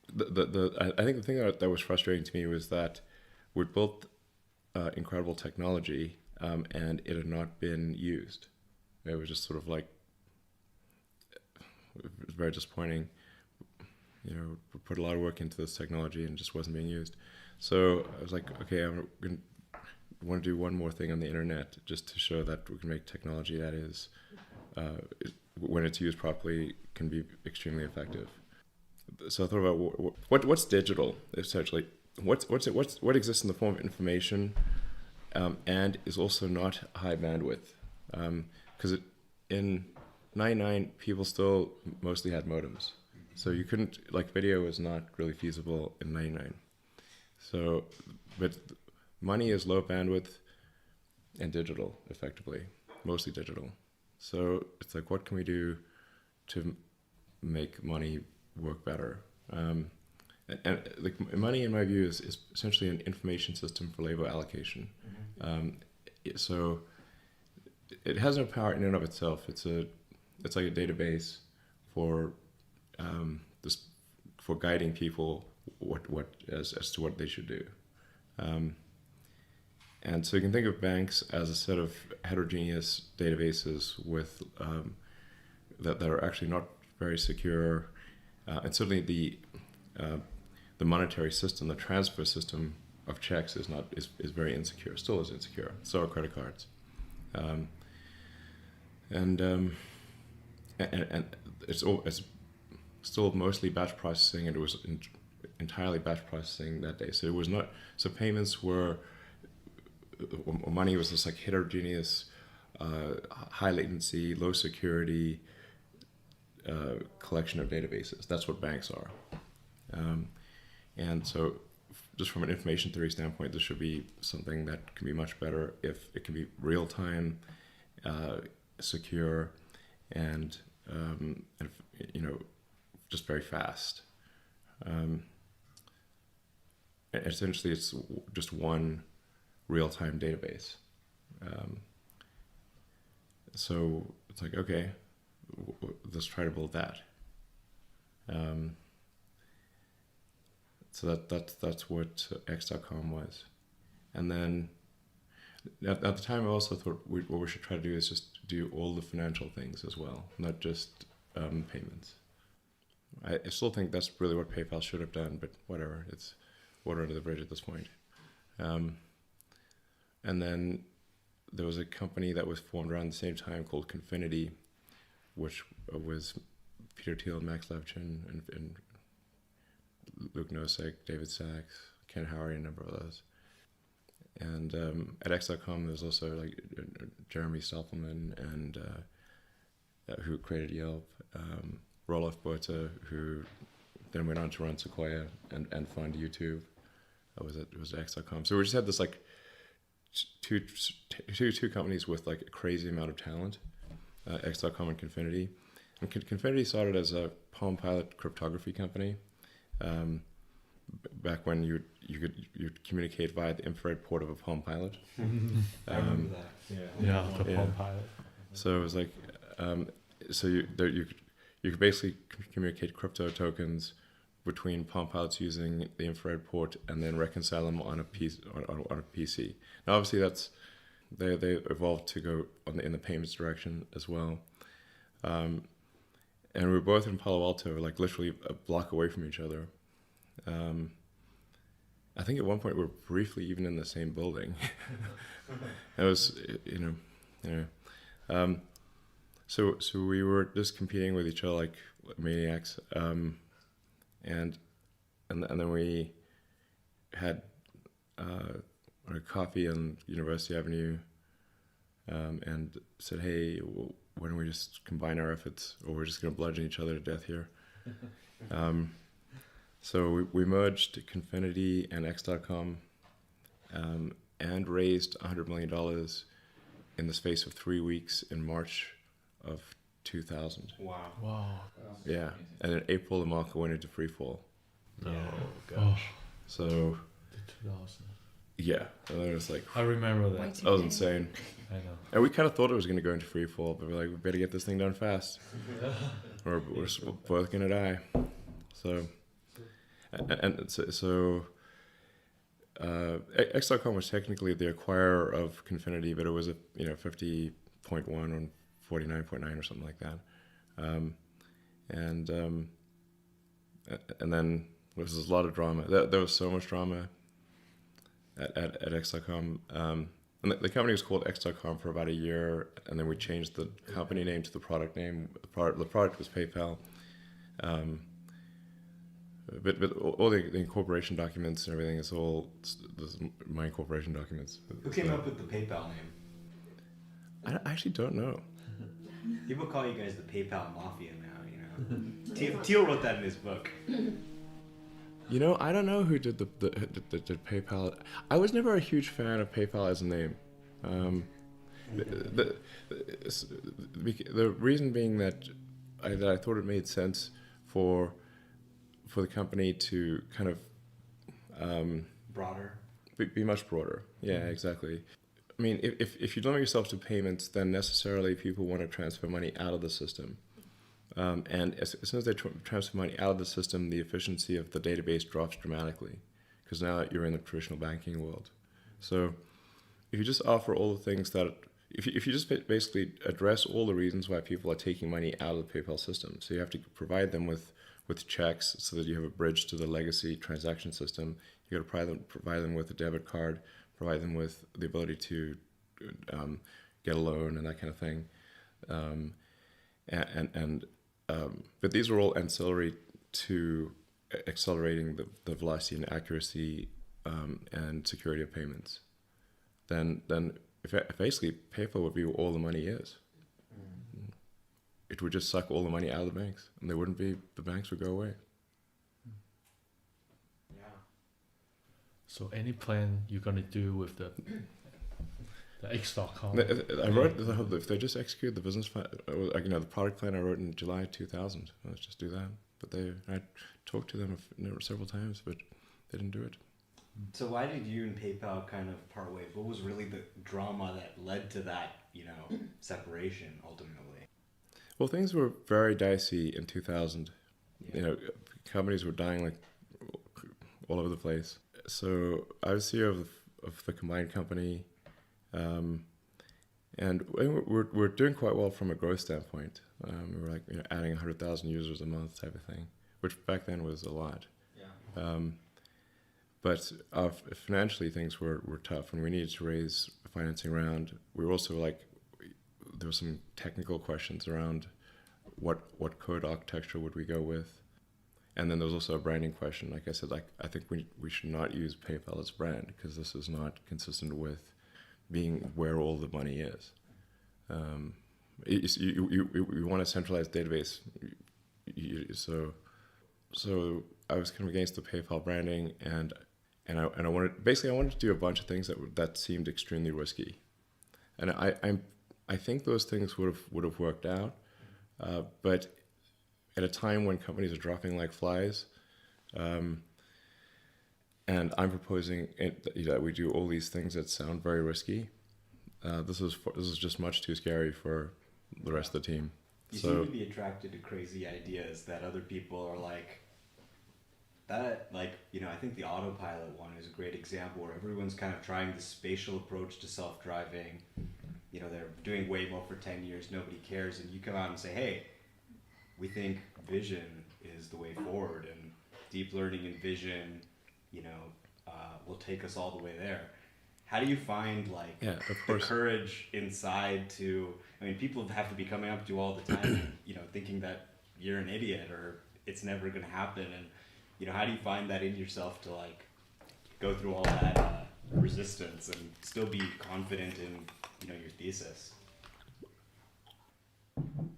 I think the thing that was frustrating to me was that we'd built incredible technology, and it had not been used. It was just sort of like, it was very disappointing. We put a lot of work into this technology and it just wasn't being used. So I was like, okay, want to do one more thing on the internet just to show that we can make technology that is, when it's used properly, can be extremely effective. So I thought about what's digital, essentially. What exists in the form of information, and is also not high bandwidth, because in '99 people still mostly had modems, so you couldn't, video was not really feasible in '99. So, but money is low bandwidth and digital, effectively, mostly digital. So it's like, what can we do to make money work better? And money, in my view, is essentially an information system for labor allocation. So it has no power in and of itself. It's like a database for for guiding people as to what they should do. And so you can think of banks as a set of heterogeneous databases with that are actually not very secure, and certainly the monetary system, the transfer system of checks is very insecure. Still is insecure. So are credit cards, and it's still mostly batch processing, and it was entirely batch processing that day. So it was not. So payments were. Money was this heterogeneous, high latency, low security collection of databases. That's what banks are. And so just from an information theory standpoint, this should be something that can be much better if it can be real time, secure, and just very fast. Essentially, it's just one real-time database. So it's like, okay, let's try to build that. So that's what X.com was. And then at the time I also thought what we should try to do is just do all the financial things as well, not just payments. I still think that's really what PayPal should have done, but whatever, it's water under the bridge at this point. And then there was a company that was formed around the same time called Confinity, which was Peter Thiel, Max Levchin, and Luke Nosek, David Sachs, Ken Howery, and a number of others. And at X.com, there's also Jeremy Stoppelman, and who created Yelp, Roloff Botha, who then went on to run Sequoia and fund YouTube. It was X.com. So we just had this two companies with a crazy amount of talent, X.com and Confinity. And Confinity started as a Palm Pilot cryptography company. Back when you'd communicate via the infrared port of a Palm Pilot. I remember that. The Palm Pilot. So it was so you could basically communicate crypto tokens between Palm Pilots using the infrared port, and then reconcile them on a PC. Now, obviously, they evolved to go in the payments direction as well. And we were both in Palo Alto, literally a block away from each other. I think at one point we were briefly even in the same building. It was, So we were just competing with each other like maniacs. And then we had a coffee on University Avenue, and said, hey, why don't we just combine our efforts, or we're just going to bludgeon each other to death here. So we merged Confinity and X.com, and raised $100 million in the space of 3 weeks in March of 2000. Wow. Wow. Yeah, and in April the market went into free fall. No, gosh. So The 2000. yeah, and it was like I remember that. that was insane. I know. And we kind of thought it was going to go into free fall, but we're like, we better get this thing done fast, or we're both going to die. So, X.com was technically the acquirer of Confinity, but it was a 50.1 or 49.9 or something like that, and then there was a lot of drama. There was so much drama at X.com. And the company was called X.com for about a year, and then we changed the company name to the product name. The product was PayPal. But all the incorporation documents and everything is all my incorporation documents. Who came up with the PayPal name? I actually don't know. People call you guys the PayPal Mafia now, Teal wrote that in his book. I don't know who did the PayPal. I was never a huge fan of PayPal as a name. The reason being that I thought it made sense for the company to kind of Broader. be much broader. Yeah, exactly. I mean, if you limit yourself to payments, then necessarily people want to transfer money out of the system. And as soon as they transfer money out of the system, the efficiency of the database drops dramatically, because now you're in the traditional banking world. So if you just offer all the things that, if you just basically address all the reasons why people are taking money out of the PayPal system, so you have to provide them with checks so that you have a bridge to the legacy transaction system. You got to provide them with a debit card, provide them with the ability to get a loan and that kind of thing. But these are all ancillary to accelerating the velocity and accuracy and security of payments. Then if basically PayPal would be where all the money is. It would just suck all the money out of the banks, and the banks would go away. Yeah. So any plan you're gonna do with the X.com? I wrote if they just execute the business plan, the product plan I wrote in July 2000. Let's just do that. But I talked to them several times, but they didn't do it. So why did you and PayPal kind of part ways? What was really the drama that led to that, separation ultimately? Well, things were very dicey in 2000. Yeah. Companies were dying like all over the place. So I was CEO of the combined company, and we're doing quite well from a growth standpoint. We were like adding 100,000 users a month type of thing, which back then was a lot. Yeah. But financially things were tough, and we needed to raise a financing round. We were also there were some technical questions around what code architecture would we go with, and then there was also a branding question. Like I said, I think we should not use PayPal as a brand, because this is not consistent with being where all the money is. You want a centralized database, so I was kind of against the PayPal branding, and I wanted to do a bunch of things that seemed extremely risky, and I think those things would have worked out, but at a time when companies are dropping like flies, and I'm proposing that we do all these things that sound very risky. This is just much too scary for the rest of the team. You seem to be attracted to crazy ideas that other people are like. That, I think the autopilot one is a great example where everyone's kind of trying this spatial approach to self-driving. They're doing Waymo for 10 years, nobody cares, and you come out and say, hey, we think vision is the way forward, and deep learning and vision, will take us all the way there. How do you find the courage inside to, people have to be coming up to you all the time, thinking that you're an idiot or it's never going to happen, and how do you find that in yourself to go through all that resistance and still be confident in your thesis?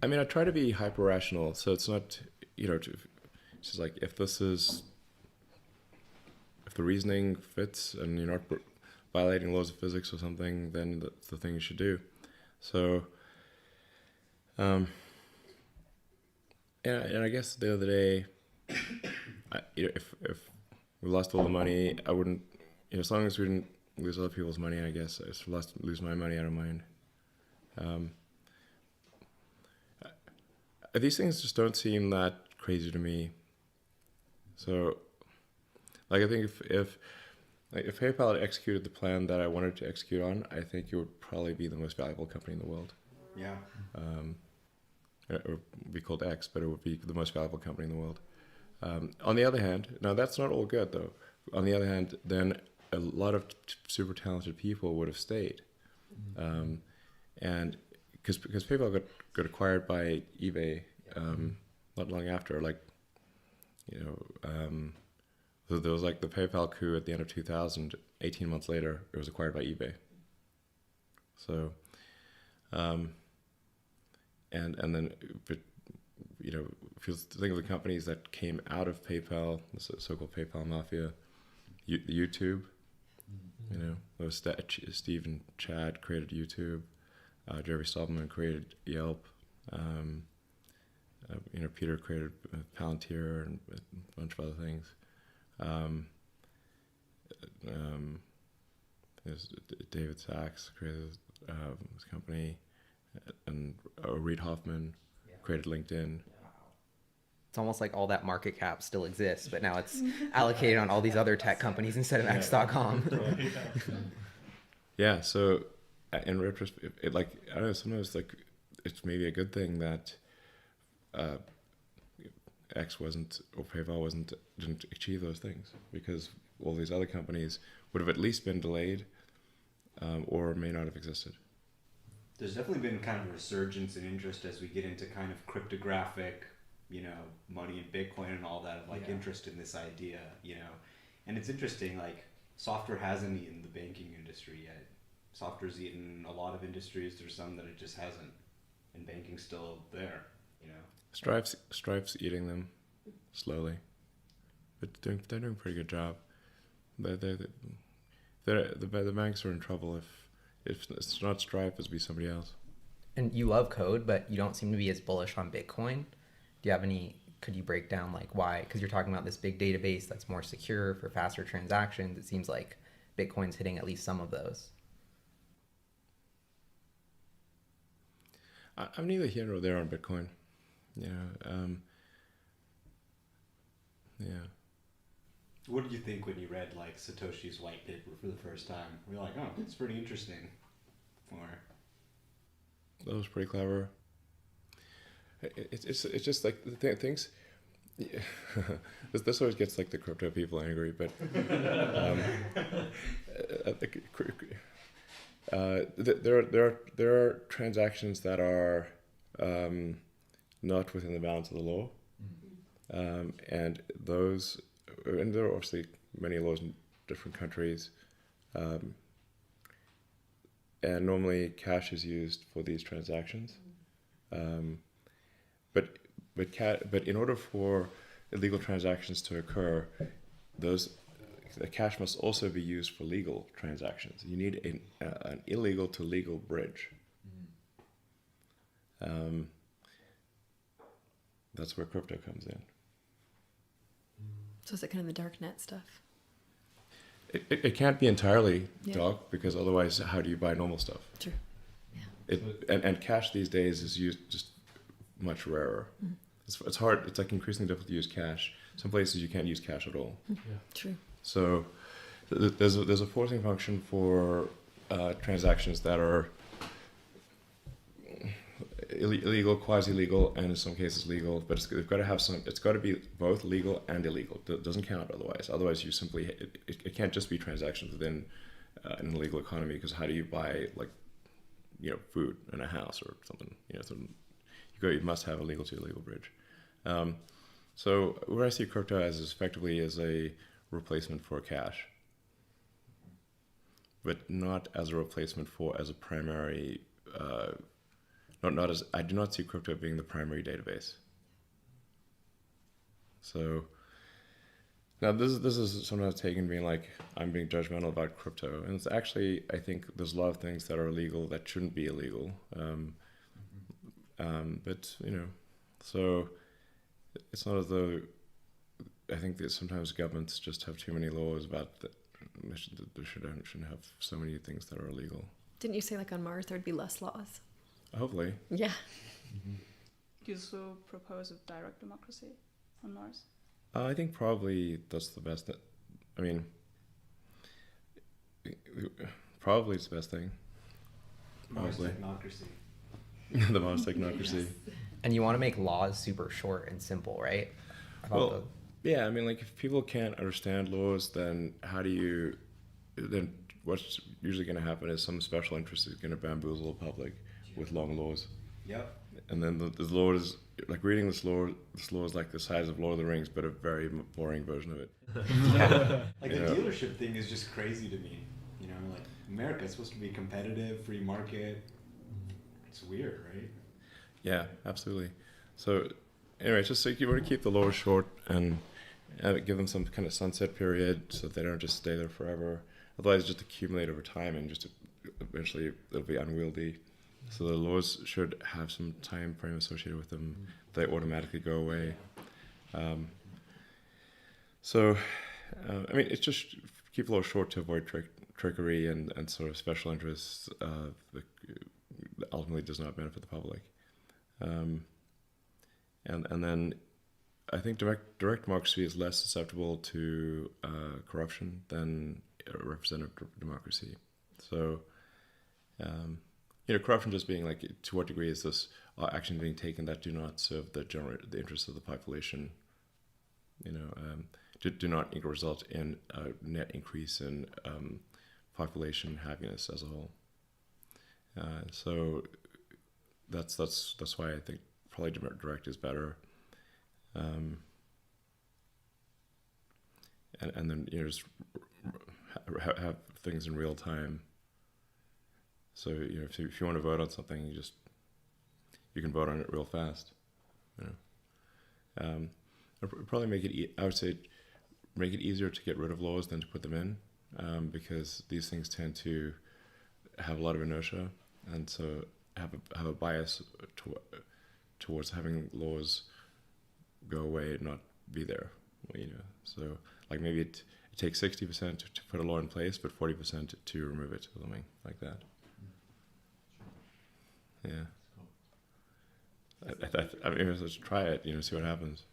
I try to be hyper rational, so it's not it's just like if the reasoning fits and you're not violating laws of physics or something, then that's the thing you should do. So and I guess the other day, if we lost all the money, I wouldn't. As long as we didn't lose other people's money, I guess I just lose my money. I don't mind. These things just don't seem that crazy to me. So, like, I think if PayPal had executed the plan that I wanted to execute on, I think it would probably be the most valuable company in the world. Yeah. It would be called X, but it would be the most valuable company in the world. On the other hand, now that's not all good though. On the other hand, then a lot of super talented people would have stayed, and because PayPal got acquired by eBay not long after, like, there was like the PayPal coup at the end of 2000. 18 months later, it was acquired by eBay. So, and then, but, if you think of the companies that came out of PayPal, the so-called PayPal mafia, YouTube, those Steve and Chad created YouTube, Jerry Stubman created Yelp, Peter created Palantir and a bunch of other things. There's David Sachs created this company, and Reid Hoffman created LinkedIn. It's almost like all that market cap still exists, but now it's allocated on all these other tech companies instead of X.com. Yeah, so in retrospect, I don't know, sometimes like it's maybe a good thing that X wasn't, or PayPal didn't achieve those things, because all these other companies would have at least been delayed, or may not have existed. There's definitely been kind of a resurgence in interest as we get into kind of cryptographic, money and Bitcoin and all that, interest in this idea, and it's interesting, like, software hasn't eaten the banking industry yet. Software's eaten a lot of industries. There's some that it just hasn't, and banking's still there, Stripe's eating them slowly, but they're doing a pretty good job. The banks are in trouble if it's not Stripe, it'll be somebody else. And you love code, but you don't seem to be as bullish on Bitcoin. Do you have could you break down like why? Because you're talking about this big database that's more secure for faster transactions. It seems like Bitcoin's hitting at least some of those. I'm neither here nor there on Bitcoin. Yeah. What did you think when you read like Satoshi's white paper for the first time? We're like, oh, it's pretty interesting. Or that was pretty clever. It's just like the things. Yeah. This always gets like the crypto people angry, but there are transactions that are not within the bounds of the law, and there are obviously many laws in different countries, and normally cash is used for these transactions, but in order for illegal transactions to occur, the cash must also be used for legal transactions. You need an illegal to legal bridge. That's where crypto comes in. So is it kind of the dark net stuff? It can't be entirely dark, because otherwise how do you buy normal stuff? True. Yeah. And cash these days is used just much rarer. Mm. It's hard. It's like increasingly difficult to use cash. Some places you can't use cash at all. Yeah. True. So there's a forcing function for transactions that are illegal, quasi-legal, and in some cases legal. But it's got to be both legal and illegal. It doesn't count otherwise. Otherwise, you simply it can't just be transactions within an illegal economy. Because how do you buy food in a house or something? You must have a legal to illegal bridge. So where I see crypto as is effectively as a replacement for cash, but not as a replacement as a primary. I do not see crypto being the primary database. So now this is sometimes taken being like I'm being judgmental about crypto, and it's actually, I think there's a lot of things that are illegal that shouldn't be illegal. But so it's not as though I think that sometimes governments just have too many laws about that they shouldn't have so many things that are illegal. Didn't you say like on Mars there'd be less laws? Hopefully. Yeah. Do you also propose a direct democracy on Mars? I think probably that's the best. I mean, probably it's the best thing. Mars Mostly. technocracy. The Mars technocracy. And you want to make laws super short and simple, right? Well, yeah, I mean, like if people can't understand laws, then then what's usually going to happen is some special interest is going to bamboozle the public with long laws. Yep. And then the laws, like reading this law is like the size of Lord of the Rings, but a very boring version of it. Like the dealership thing is just crazy to me. You know, like America's supposed to be competitive, free market. It's weird, right? Yeah, absolutely. So anyway, it's just like you want to keep the laws short and give them some kind of sunset period so that they don't just stay there forever. Otherwise, just accumulate over time and just eventually it'll be unwieldy. So the laws should have some time frame associated with them. They automatically go away. I mean, it's just keep the laws short to avoid trickery and sort of special interests that ultimately does not benefit the public. And then I think direct democracy is less susceptible to corruption than a representative democracy. So, corruption just being like, to what degree is this action being taken that do not serve the interests of the population? Do not result in a net increase in population happiness as a whole. So that's why I think probably direct is better. And then just have things in real time. So if you want to vote on something, you can vote on it real fast. Probably I would say make it easier to get rid of laws than to put them in, because these things tend to have a lot of inertia, and so have a bias towards having laws go away and not be there. So like maybe it takes 60% to put a law in place, but 40% to remove it, or something like that. Yeah. I mean, let's try it. See what happens.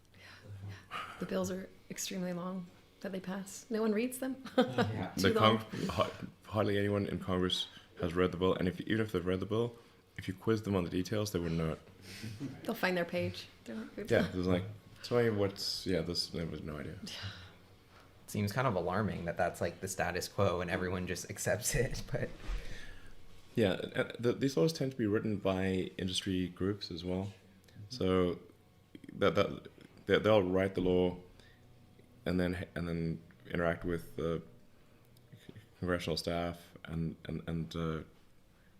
The bills are extremely long that they pass. No one reads them. Hardly anyone in Congress has read the bill, and even if they've read the bill, if you quiz them on the details, they wouldn't know it. They'll find their page. Yeah, there's like, tell me what's, this, they have no idea. Seems kind of alarming that that's like the status quo and everyone just accepts it, but... Yeah, these laws tend to be written by industry groups as well. So they'll write the law and then interact with the congressional staff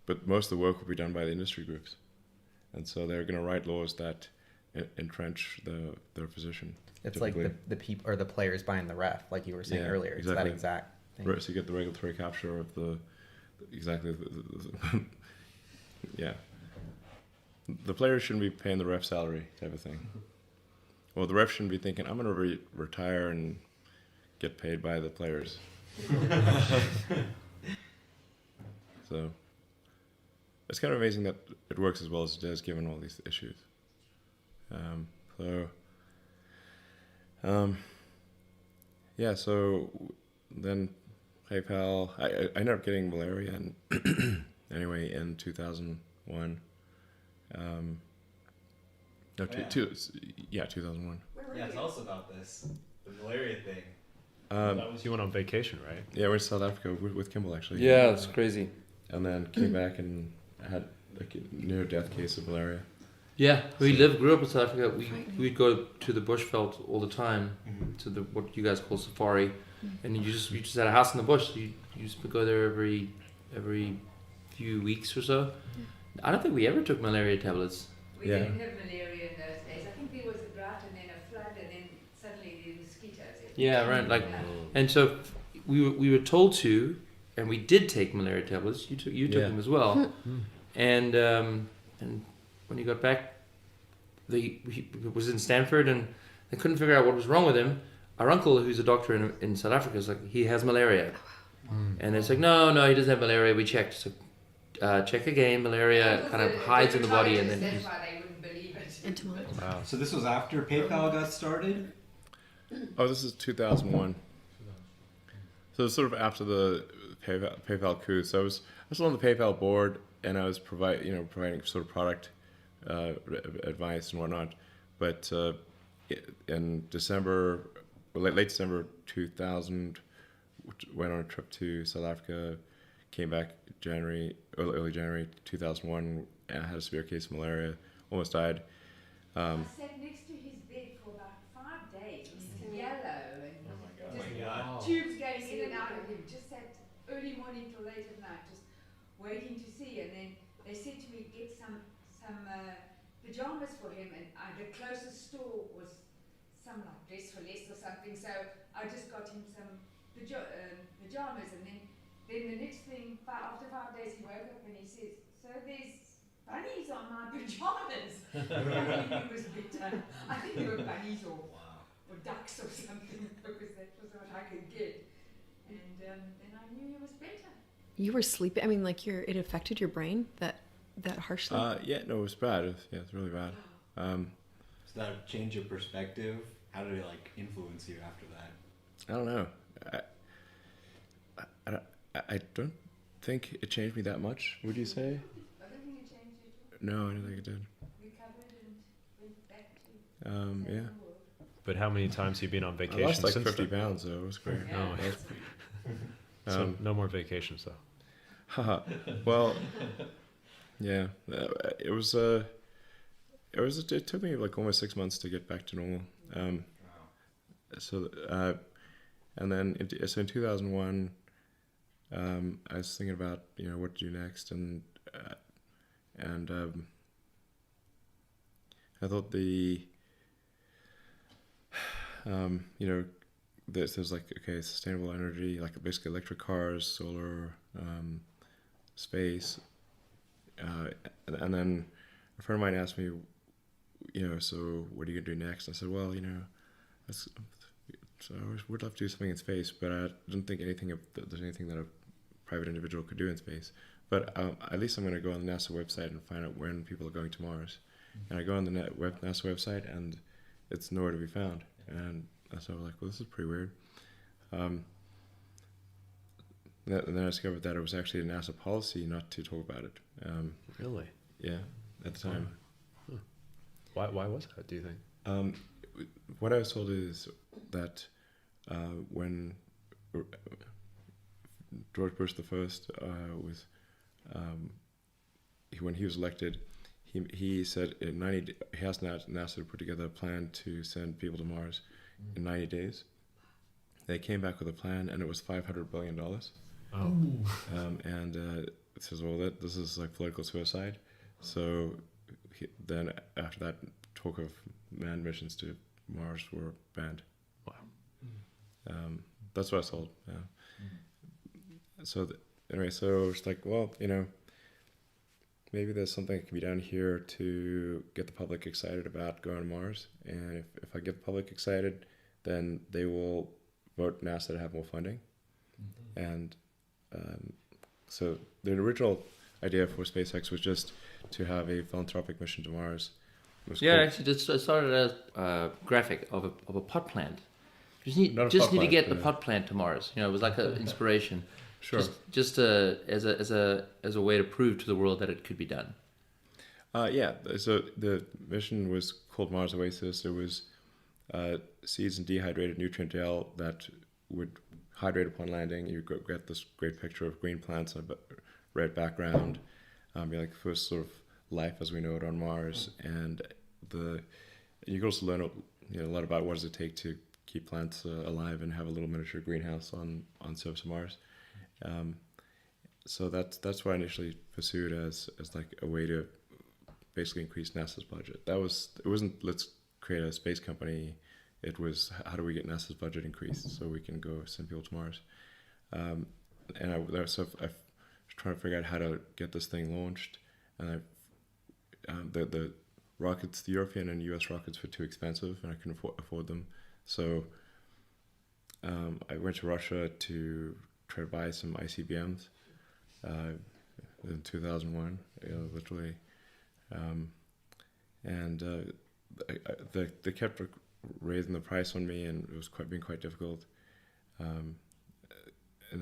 but most of the work will be done by the industry groups, and so they're going to write laws that entrench their position. It's like the people or the players buying the ref, like you were saying earlier. Exactly. It's that exact thing. Right, so you get the regulatory capture of yeah. The players shouldn't be paying the ref salary type of thing. Well, the ref shouldn't be thinking, I'm going to retire and get paid by the players. So it's kind of amazing that it works as well as it does, given all these issues. So then PayPal, I ended up getting malaria anyway in 2001. 2001. Yeah, tell us about this, the malaria thing. That was you went on vacation, right? Yeah, we went to South Africa with Kimball, actually. Yeah, it's crazy. And then came back and had like a near-death case of malaria. Yeah, we grew up in South Africa. We'd go to the bushveld all the time, to the what you guys call safari, and you just had a house in the bush. You used to go there every few weeks or so. I don't think we ever took malaria tablets. We didn't have malaria in those days. I think there was a drought and then a flood and then suddenly the mosquitoes. Yeah, right. And so we were told to, and we did take malaria tablets. You took them as well, and when he got back, he was in Stanford, and They couldn't figure out what was wrong with him. Our uncle, who's a doctor in South Africa, is like, he has malaria. And it's like, no, he doesn't have malaria. We checked. So, check again. Malaria kind of hides in the body, and then that's why they wouldn't believe it. Wow. So this was after PayPal got started? Oh, this is 2001. So it's sort of after the PayPal coup. So I was on the PayPal board, and I was providing sort of product advice and whatnot. But in December, late December 2000, went on a trip to South Africa, came back early January 2001, and had a severe case of malaria, almost died. I sat next to his bed for about 5 days, yellow, and just tubes going in and out of him. Just sat early morning till late at night, just waiting to see. And then they said to me, get some pajamas for him, and the closest store was some like Dress for Less or something. So I just got him some pajamas, and then the next thing, after 5 days, he woke up and he says, "So there's bunnies on my pajamas." I knew he was bitter. I think they were bunnies or ducks or something, because that was what I could get. And then I knew he was better. You were sleeping. I mean, like it affected your brain that harshly. Yeah, no, it was bad. It's really bad. So that change your perspective? How did it like influence you after that? I don't know. I don't think it changed me that much. Would you say? I don't think it changed you. No, I don't think it did. Recovered and went back to Yeah. the world. But how many times have you been on I vacation lost like since 50 then? pounds, though. It was great. Oh, so no more vacations, though. Haha. Well, yeah. It took me like almost 6 months to get back to normal. And then in 2001, I was thinking about what to do next, and I thought there's like sustainable energy, like basically electric cars, solar, space, and then a friend of mine asked me, so what are you gonna do next? And I said, well, so I would love to do something in space, but I didn't think there's anything that a private individual could do in space. But at least I'm going to go on the NASA website and find out when people are going to Mars. And I go on the NASA website, and it's nowhere to be found. And so I was like, well, this is pretty weird. And then I discovered that it was actually a NASA policy not to talk about it. Really? Yeah, at the time. Huh. Why was that, do you think? What I was told is that when George Bush the First when he was elected, he said he asked NASA to put together a plan to send people to Mars in 90 days. They came back with a plan, and it was $500 billion. Oh. And it says, well, this is like political suicide. So then after that, talk of manned missions to Mars were banned. Wow. That's what I sold. Yeah. So anyway, so it's like, well, maybe there's something that can be done here to get the public excited about going to Mars. And if I get the public excited, then they will vote NASA to have more funding. And so the original idea for SpaceX was just to have a philanthropic mission to Mars. Actually, it started as a graphic of a pot plant. Need to get the pot plant to Mars. It was like an inspiration. Sure. Just as a way to prove to the world that it could be done. Yeah. So the mission was called Mars Oasis. It was seeds and dehydrated nutrient gel that would hydrate upon landing. You get this great picture of green plants on a red background. Be like the first sort of life as we know it on Mars, and you can also learn a lot about what does it take to keep plants alive and have a little miniature greenhouse on surface of Mars. So that's what I initially pursued as like a way to basically increase NASA's budget. It wasn't let's create a space company. It was how do we get NASA's budget increased so we can go send people to Mars. And I was trying to figure out how to get this thing launched, and the rockets, the European and US rockets were too expensive, and I couldn't afford them. So I went to Russia to try to buy some ICBMs in 2001, literally. They kept raising the price on me, and it was being quite difficult. And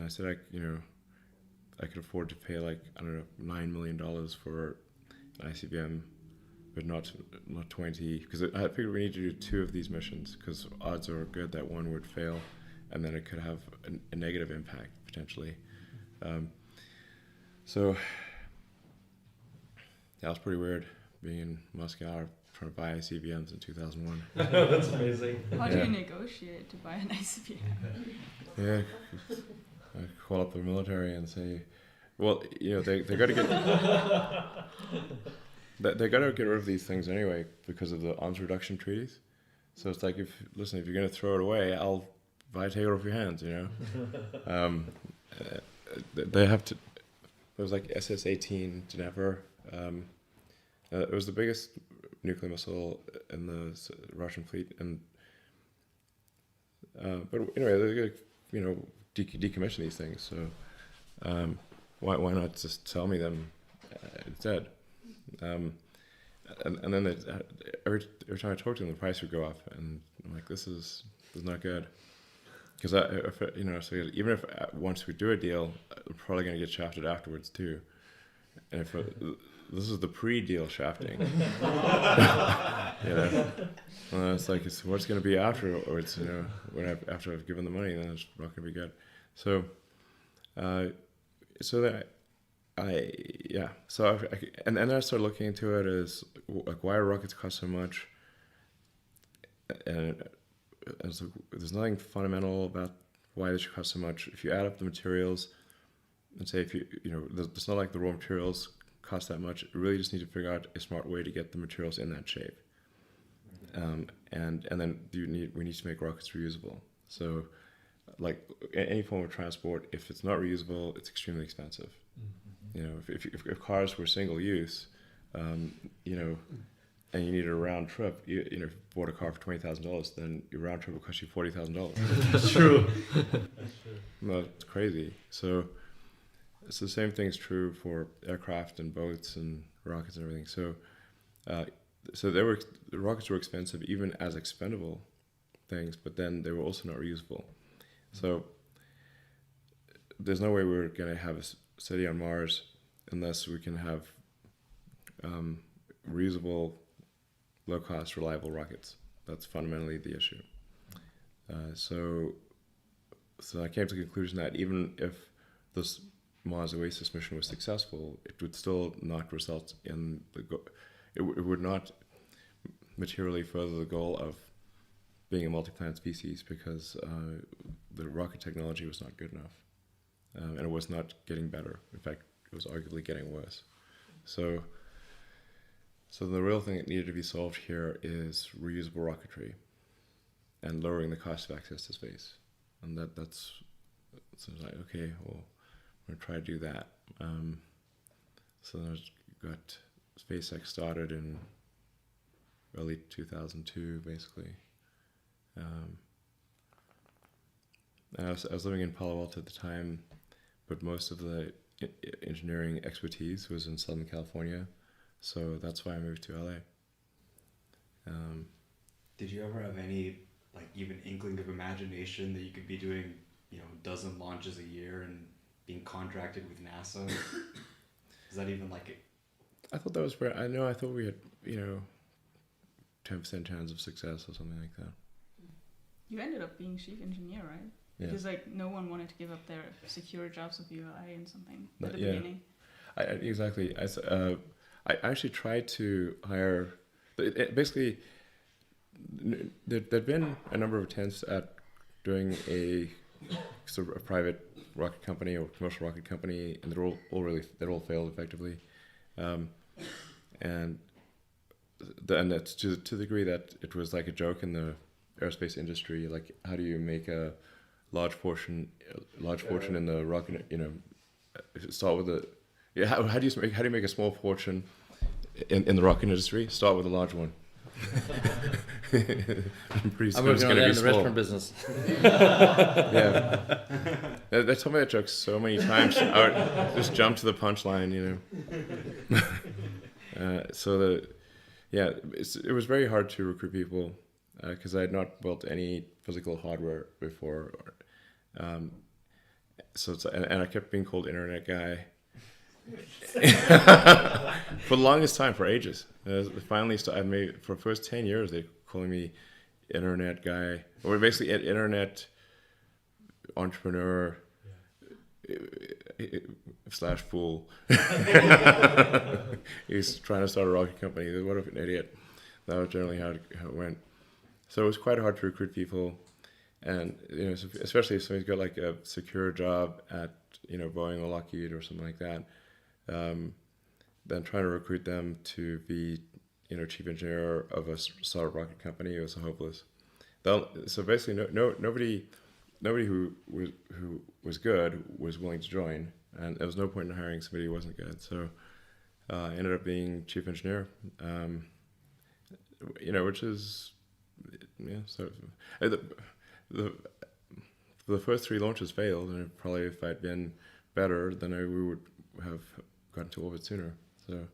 I said, I could afford to pay like, I don't know, $9 million for an ICBM, but not 20, because I figured we need to do 2 of these missions, because odds are good that one would fail, and then it could have a negative impact potentially. So that was pretty weird, being in Moscow trying to buy ICBMs in 2001. That's amazing. How do you negotiate to buy an ICBM? Yeah, I call up the military and say, well, they got to get they got to get rid of these things anyway because of the arms reduction treaties. So it's like, if you're going to throw it away, I'll take it off your hands. They have to. It was like SS-18 Dnepr. It was the biggest nuclear missile in the Russian fleet, and but anyway, they're gonna decommission these things. So why not just sell me them instead? And then every time I talk to them, the price would go up, and I'm like, this is not good. Because so even if once we do a deal, we're probably going to get shafted afterwards too. And if this is the pre-deal shafting, it's like, what's going to be afterwards? After I've given the money, then it's not going to be good. So, and then I started looking into it as like, why do rockets cost so much? And so there's nothing fundamental about why they should cost so much. If you add up the materials and say, it's not like the raw materials cost that much. You really just need to figure out a smart way to get the materials in that shape. And then we need to make rockets reusable. So, like any form of transport, if it's not reusable, it's extremely expensive. If cars were single use, and you needed a round trip, if you bought a car for $20,000, then your round trip will cost you $40,000. That's true. No, it's crazy. So it's the same thing is true for aircraft and boats and rockets and everything. So the rockets were expensive even as expendable things, but then they were also not reusable. So there's no way we're going to have a city on Mars unless we can have reusable, low-cost, reliable rockets. That's fundamentally the issue. So I came to the conclusion that even if this Mars Oasis mission was successful, it would still not result in it would not materially further the goal of being a multi-planet species, because the rocket technology was not good enough, and it was not getting better. In fact, it was arguably getting worse. So the real thing that needed to be solved here is reusable rocketry and lowering the cost of access to space. And that's like, okay, well, I'm going to try to do that. So then I got SpaceX started in early 2002, basically. And I was living in Palo Alto at the time, but most of the engineering expertise was in Southern California. So that's why I moved to LA. Did you ever have any, like, even inkling of imagination that you could be doing, a dozen launches a year and being contracted with NASA? Is that even like it? I thought that was fair. I thought we had, 10% chance of success or something like that. You ended up being chief engineer, right? Yeah. Because no one wanted to give up their secure jobs with ULA and something at the beginning. Exactly. I actually tried to hire. Basically, there'd been a number of attempts at doing a sort of a private rocket company or commercial rocket company, and they all failed effectively, and that's to the degree that it was like a joke in the aerospace industry. Like, how do you make a large fortune in the rocket? Start with how do you make a small fortune in the rocket industry, start with a large one. Pretty I'm soon it's working on going to that be in the small. restaurant business. Yeah, they told me that joke so many times. I would just jump to the punchline, you know. It was very hard to recruit people because I had not built any physical hardware before. And I kept being called internet guy for the longest time, for ages. Finally, I made for the first 10 years they calling me internet guy, or basically an internet entrepreneur / fool. He's trying to start a rocket company. What an idiot! That was generally how it went. So it was quite hard to recruit people, and you know, especially if somebody's got like a secure job at Boeing or Lockheed or something like that. Then trying to recruit them to be chief engineer of a solid rocket company was hopeless. So basically, nobody who was good was willing to join, and there was no point in hiring somebody who wasn't good. So I ended up being chief engineer, which is So the first 3 launches failed, and probably if I'd been better, then we would have gotten to orbit sooner. So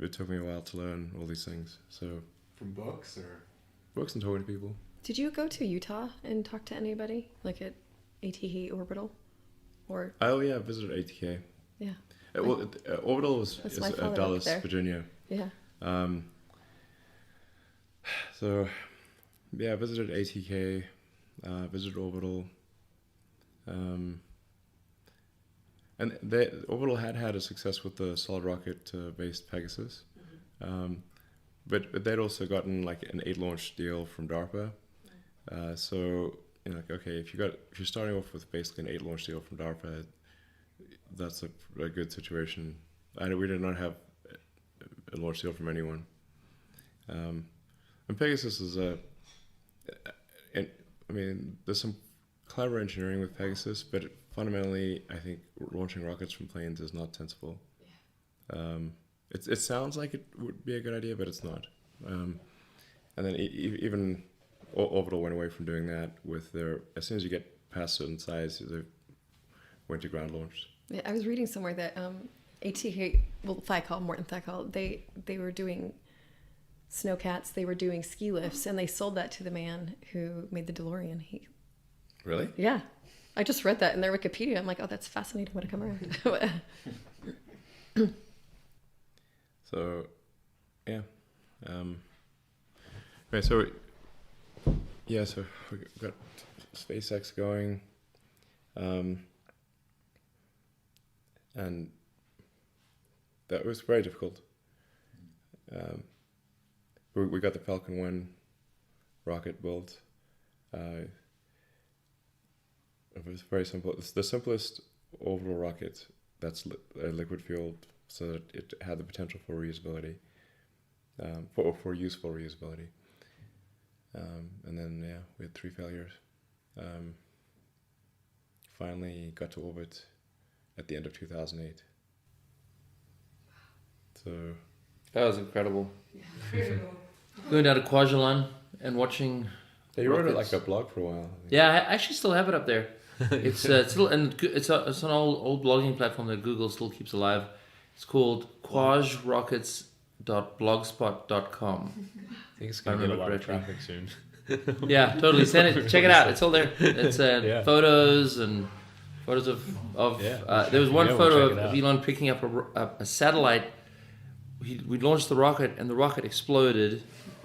it took me a while to learn all these things. So from books and talking to people. Did you go to Utah and talk to anybody, like at ATK Orbital, or? Oh yeah, I visited ATK. Yeah. Orbital is Dallas, Virginia. Yeah. So yeah, I visited ATK, visited Orbital. And Orbital had a success with the solid rocket based Pegasus, but they'd also gotten like an 8 launch deal from DARPA. So okay, if you're starting off with basically an 8 launch deal from DARPA, that's a good situation. We did not have a launch deal from anyone. And Pegasus is there's some clever engineering with Pegasus, but fundamentally, I think launching rockets from planes is not sensible. Yeah. It sounds like it would be a good idea, but it's not. And then even Orbital went away from doing that with as soon as you get past a certain size, they went to ground launch. Yeah, I was reading somewhere that ATK, Morton Thiokol, they were doing snowcats, they were doing ski lifts, and they sold that to the man who made the DeLorean. Really? Yeah. I just read that in their Wikipedia. I'm like, oh, that's fascinating. What to come around. So, yeah. Right. So we got SpaceX going, and that was very difficult. We got the Falcon 1 rocket built. It was very simple. It's the simplest orbital rocket that's liquid fueled, so that it had the potential for reusability, for useful reusability. And then we had 3 failures. Finally got to orbit at the end of 2008. So that was incredible. Going down to Kwajalein and watching. You wrote it like a blog for a while. Yeah, I actually still have it up there. It's still, and it's an old blogging platform that Google still keeps alive. It's called quajrockets.blogspot.com. I think it's going to get a lot of traffic soon. Yeah, totally. Send it. Check it out. It's all there. It's photos and photos of there was one photo of Elon picking up a satellite. We launched the rocket and the rocket exploded.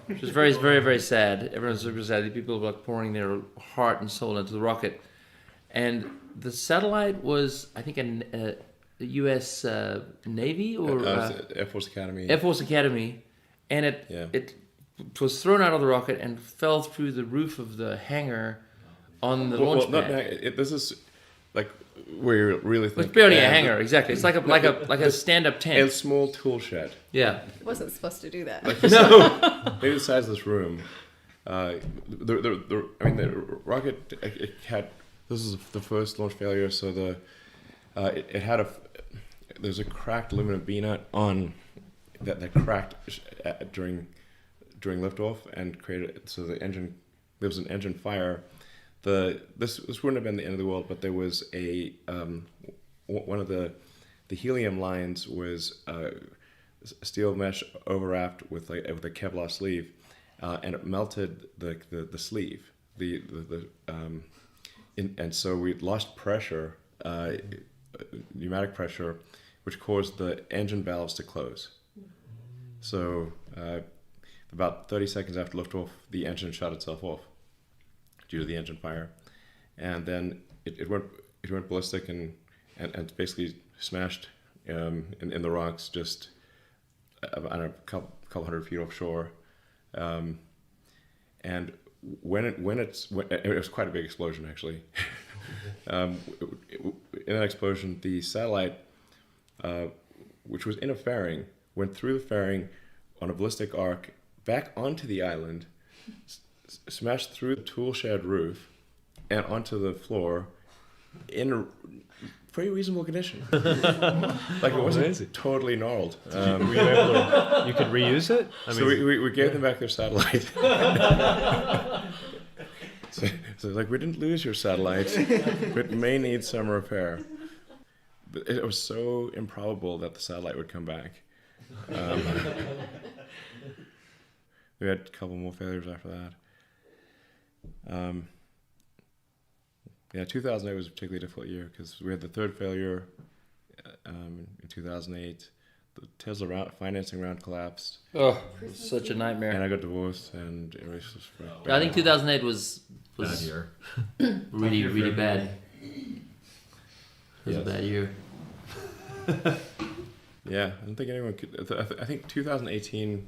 Which was very, very, very sad. Everyone's super sad. People were like pouring their heart and soul into the rocket. And the satellite was, I think, a U.S. Navy or Air Force Academy. Air Force Academy, and it was thrown out of the rocket and fell through the roof of the hangar on the launch pad. This is like where you really think. It's barely a hangar, exactly. It's like a stand-up tent. A small tool shed. Yeah. It wasn't supposed to do that. Maybe the size of this room. The rocket it had. This is the first launch failure, so it had there's a cracked aluminum B nut on that cracked during liftoff and created, so there was an engine fire. This wouldn't have been the end of the world, but there was one of the helium lines was steel mesh overwrapped with a Kevlar sleeve, and it melted the sleeve. And so we lost pressure, pneumatic pressure, which caused the engine valves to close. So about 30 seconds after liftoff, the engine shut itself off due to the engine fire, and then it went ballistic and basically smashed in the rocks just I don't know, a couple hundred feet offshore. And when it was quite a big explosion actually. In that explosion, the satellite, which was in a fairing, went through the fairing on a ballistic arc back onto the island, smashed through the tool shed roof and onto the floor in a pretty reasonable condition. Like, it wasn't totally gnarled. Were you able to, you could reuse it? So we gave them back their satellite. So like, we didn't lose your satellite, but it may need some repair. But it was so improbable that the satellite would come back. We had a couple more failures after that. 2008 was a particularly difficult year because we had the third failure in 2008. The Tesla financing round collapsed. Oh, it was such a nightmare. And I got divorced, and it was just I think 2008 was Bad year. really, really bad. It was a bad year. Yeah, I don't think anyone could. I think 2018.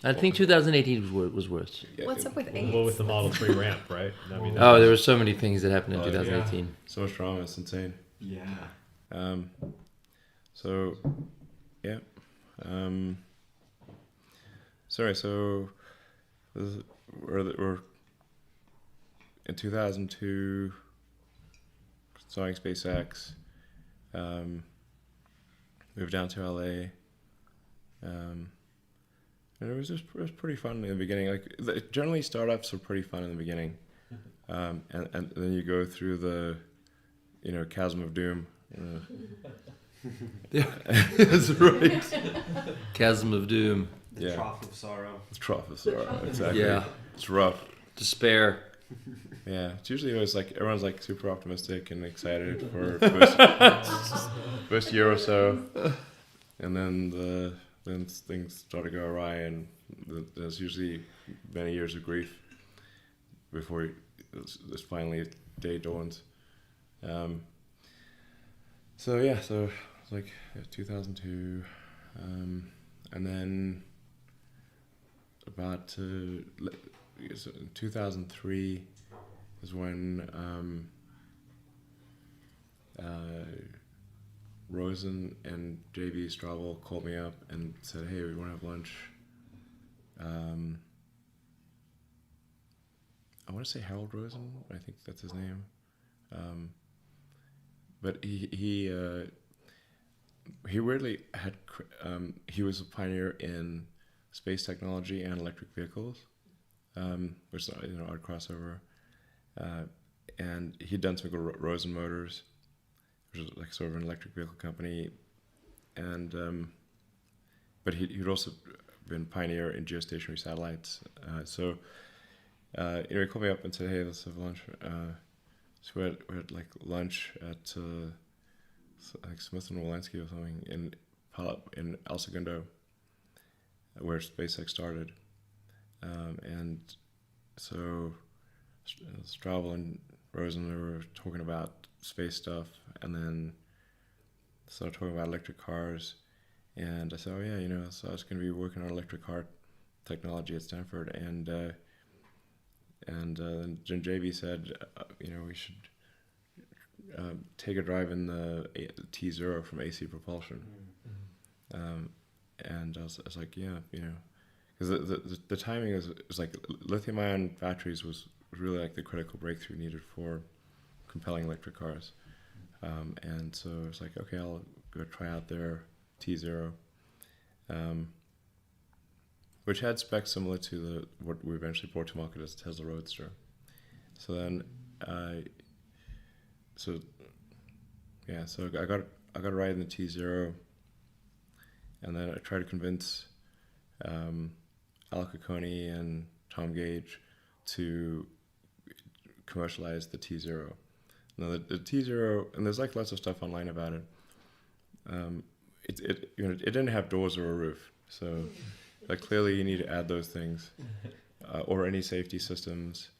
I think 2018 was worse. What's up with Well, AIDS? with the Model 3 ramp, right? I mean, Oh, there were so many things that happened in 2018. So much drama, it's insane. Yeah. So, yeah. Sorry, so we're in 2002, starting SpaceX, moved down to LA, and it was pretty fun in the beginning. Like, generally startups are pretty fun in the beginning, and then you go through the, chasm of doom. Yeah, that's right. Chasm of doom. The trough of sorrow. The trough of sorrow, exactly. Yeah. It's rough. Despair. Yeah, it's usually always like everyone's like super optimistic and excited for first year or so, and then things start to go awry, and there's usually many years of grief before this finally day dawns. So it's like 2002, and then about 2003 is when Rosen and JB Straubel called me up and said, "Hey, we want to have lunch." I want to say Harold Rosen. I think that's his name. But he weirdly had he was a pioneer in space technology and electric vehicles, which is odd crossover. And he'd done something called Rosen Motors, which was like sort of an electric vehicle company, and but he'd also been pioneer in geostationary satellites. So he called me up and said, "Hey, let's have lunch." So we had like lunch at like Smith and Wollensky or something in El Segundo, where SpaceX started, and so Straubel and Rosen were talking about space stuff, and then started talking about electric cars, and I said, "Oh yeah, so I was going to be working on electric car technology at Stanford," and then JB said, we should take a drive in the T0 from AC Propulsion. And I was like, yeah, because the timing was like lithium-ion batteries was really like the critical breakthrough needed for compelling electric cars. And so I was like, okay, I'll go try out their T0. which had specs similar to what we eventually brought to market as the Tesla Roadster. So then, so I got a ride in the T0, and then I tried to convince Al Cacconi and Tom Gage to commercialize the T0. Now the T0, and there's like lots of stuff online about it. It didn't have doors or a roof, so like clearly you need to add those things, or any safety systems,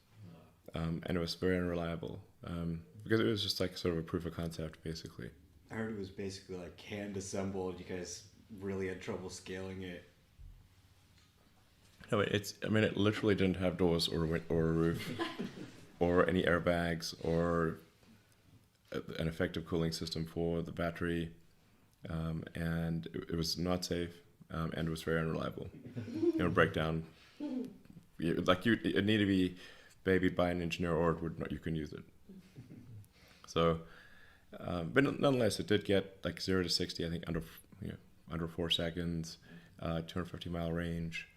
and it was very unreliable because it was just like sort of a proof of concept basically. I heard it was basically like hand assembled. You guys really had trouble scaling it. No, it literally didn't have doors or a roof, or any airbags, or an effective cooling system for the battery, and it was not safe, and it was very unreliable. It would break down. It needed to be babied by an engineer, or you couldn't use it. So, but nonetheless, it did get like 0 to 60, I think under 4 seconds, 250-mile range.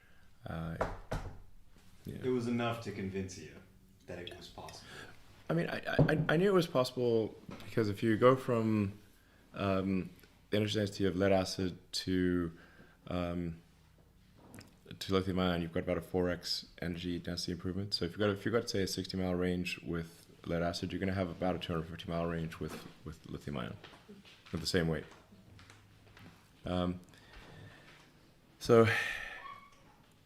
It was enough to convince you that it was possible. I mean, I knew it was possible because if you go from the energy density of lead acid to lithium ion, you've got about a 4x energy density improvement. So if you've got say a 60-mile range with lead acid, you're going to have about a 250-mile range with lithium ion with the same weight.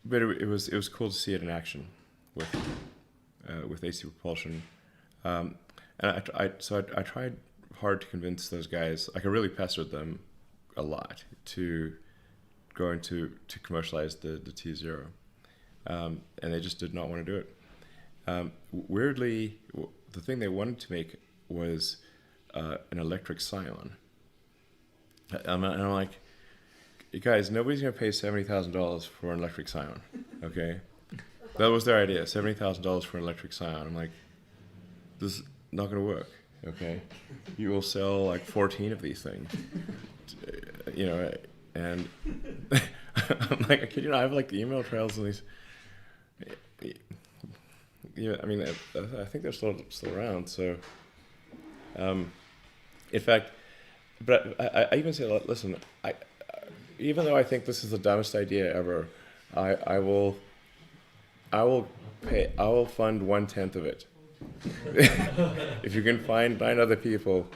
But it was cool to see it in action with AC propulsion, and I tried hard to convince those guys. Like I really pestered them a lot to go to commercialize the T0, and they just did not want to do it. Weirdly, the thing they wanted to make was an electric Scion, and I'm like, you guys, nobody's gonna pay $70,000 for an electric Scion, okay? That was their idea, $70,000 for an electric Scion. I'm like, this is not gonna work, okay? You will sell like 14 of these things, and I'm like, I kid you not, I have like the email trails and these. Yeah, I mean, I think they're still around. So, in fact, but I even say, listen, even though I think this is the dumbest idea ever, I will fund 1/10 of it. If you can find 9 other people,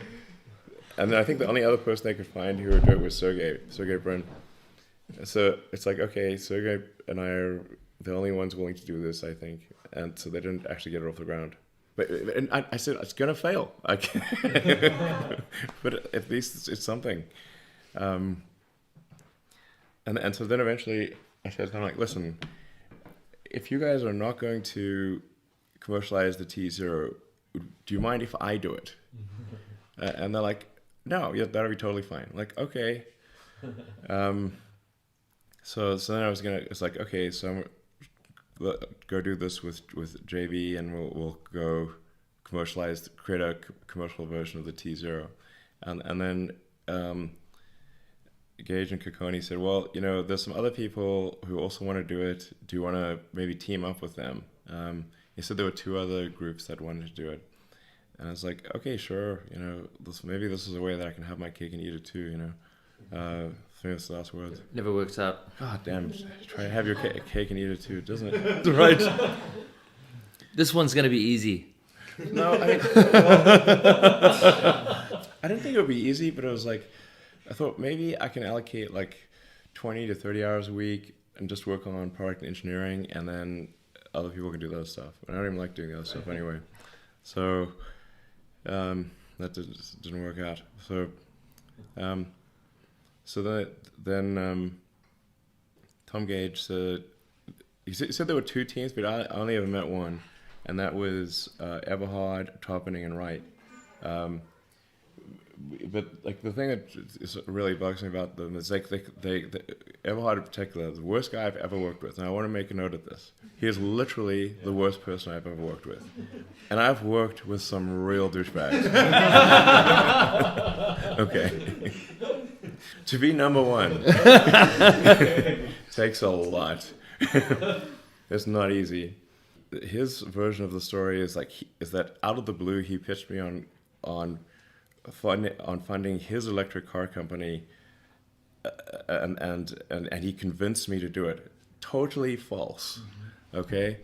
and then I think the only other person they could find who would do it was Sergey Brin. So it's like, okay, Sergey and I are the only ones willing to do this, I think, and so they didn't actually get it off the ground. But and I said it's gonna fail. But at least it's something. And so then eventually I said, I'm like, listen, if you guys are not going to commercialize the T0, do you mind if I do it? And they're like, no, yeah, that'll be totally fine. I'm like, okay. So then it's like, okay, so I'm go do this with JV, and we'll go create a commercial version of the T0. And then Gage and Cacconi said, well, there's some other people who also want to do it. Do you want to maybe team up with them? He said there were 2 other groups that wanted to do it. And I was like, okay, sure. Maybe this is a way that I can have my cake and eat it too, famous last words. Never works out. God damn, try to have your cake and eat it too, doesn't it? Right. This one's going to be easy. No, I didn't think it would be easy, but it was like, I thought maybe I can allocate like 20 to 30 hours a week and just work on product engineering, and then other people can do the other stuff. And I don't even like doing the other stuff anyway. So that didn't work out. So then Tom Gage said, he said there were 2 teams, but I only ever met one, and that was Eberhard, Topping, and Wright. But like the thing that is really bugs me about them is like they Eberhard in particular, the worst guy I've ever worked with, and I want to make a note of this. He is literally the worst person I've ever worked with, and I've worked with some real douchebags. Okay. To be number one takes a lot. It's not easy. His version of the story is is that out of the blue he pitched me on funding his electric car company, and he convinced me to do it. Totally false. Okay,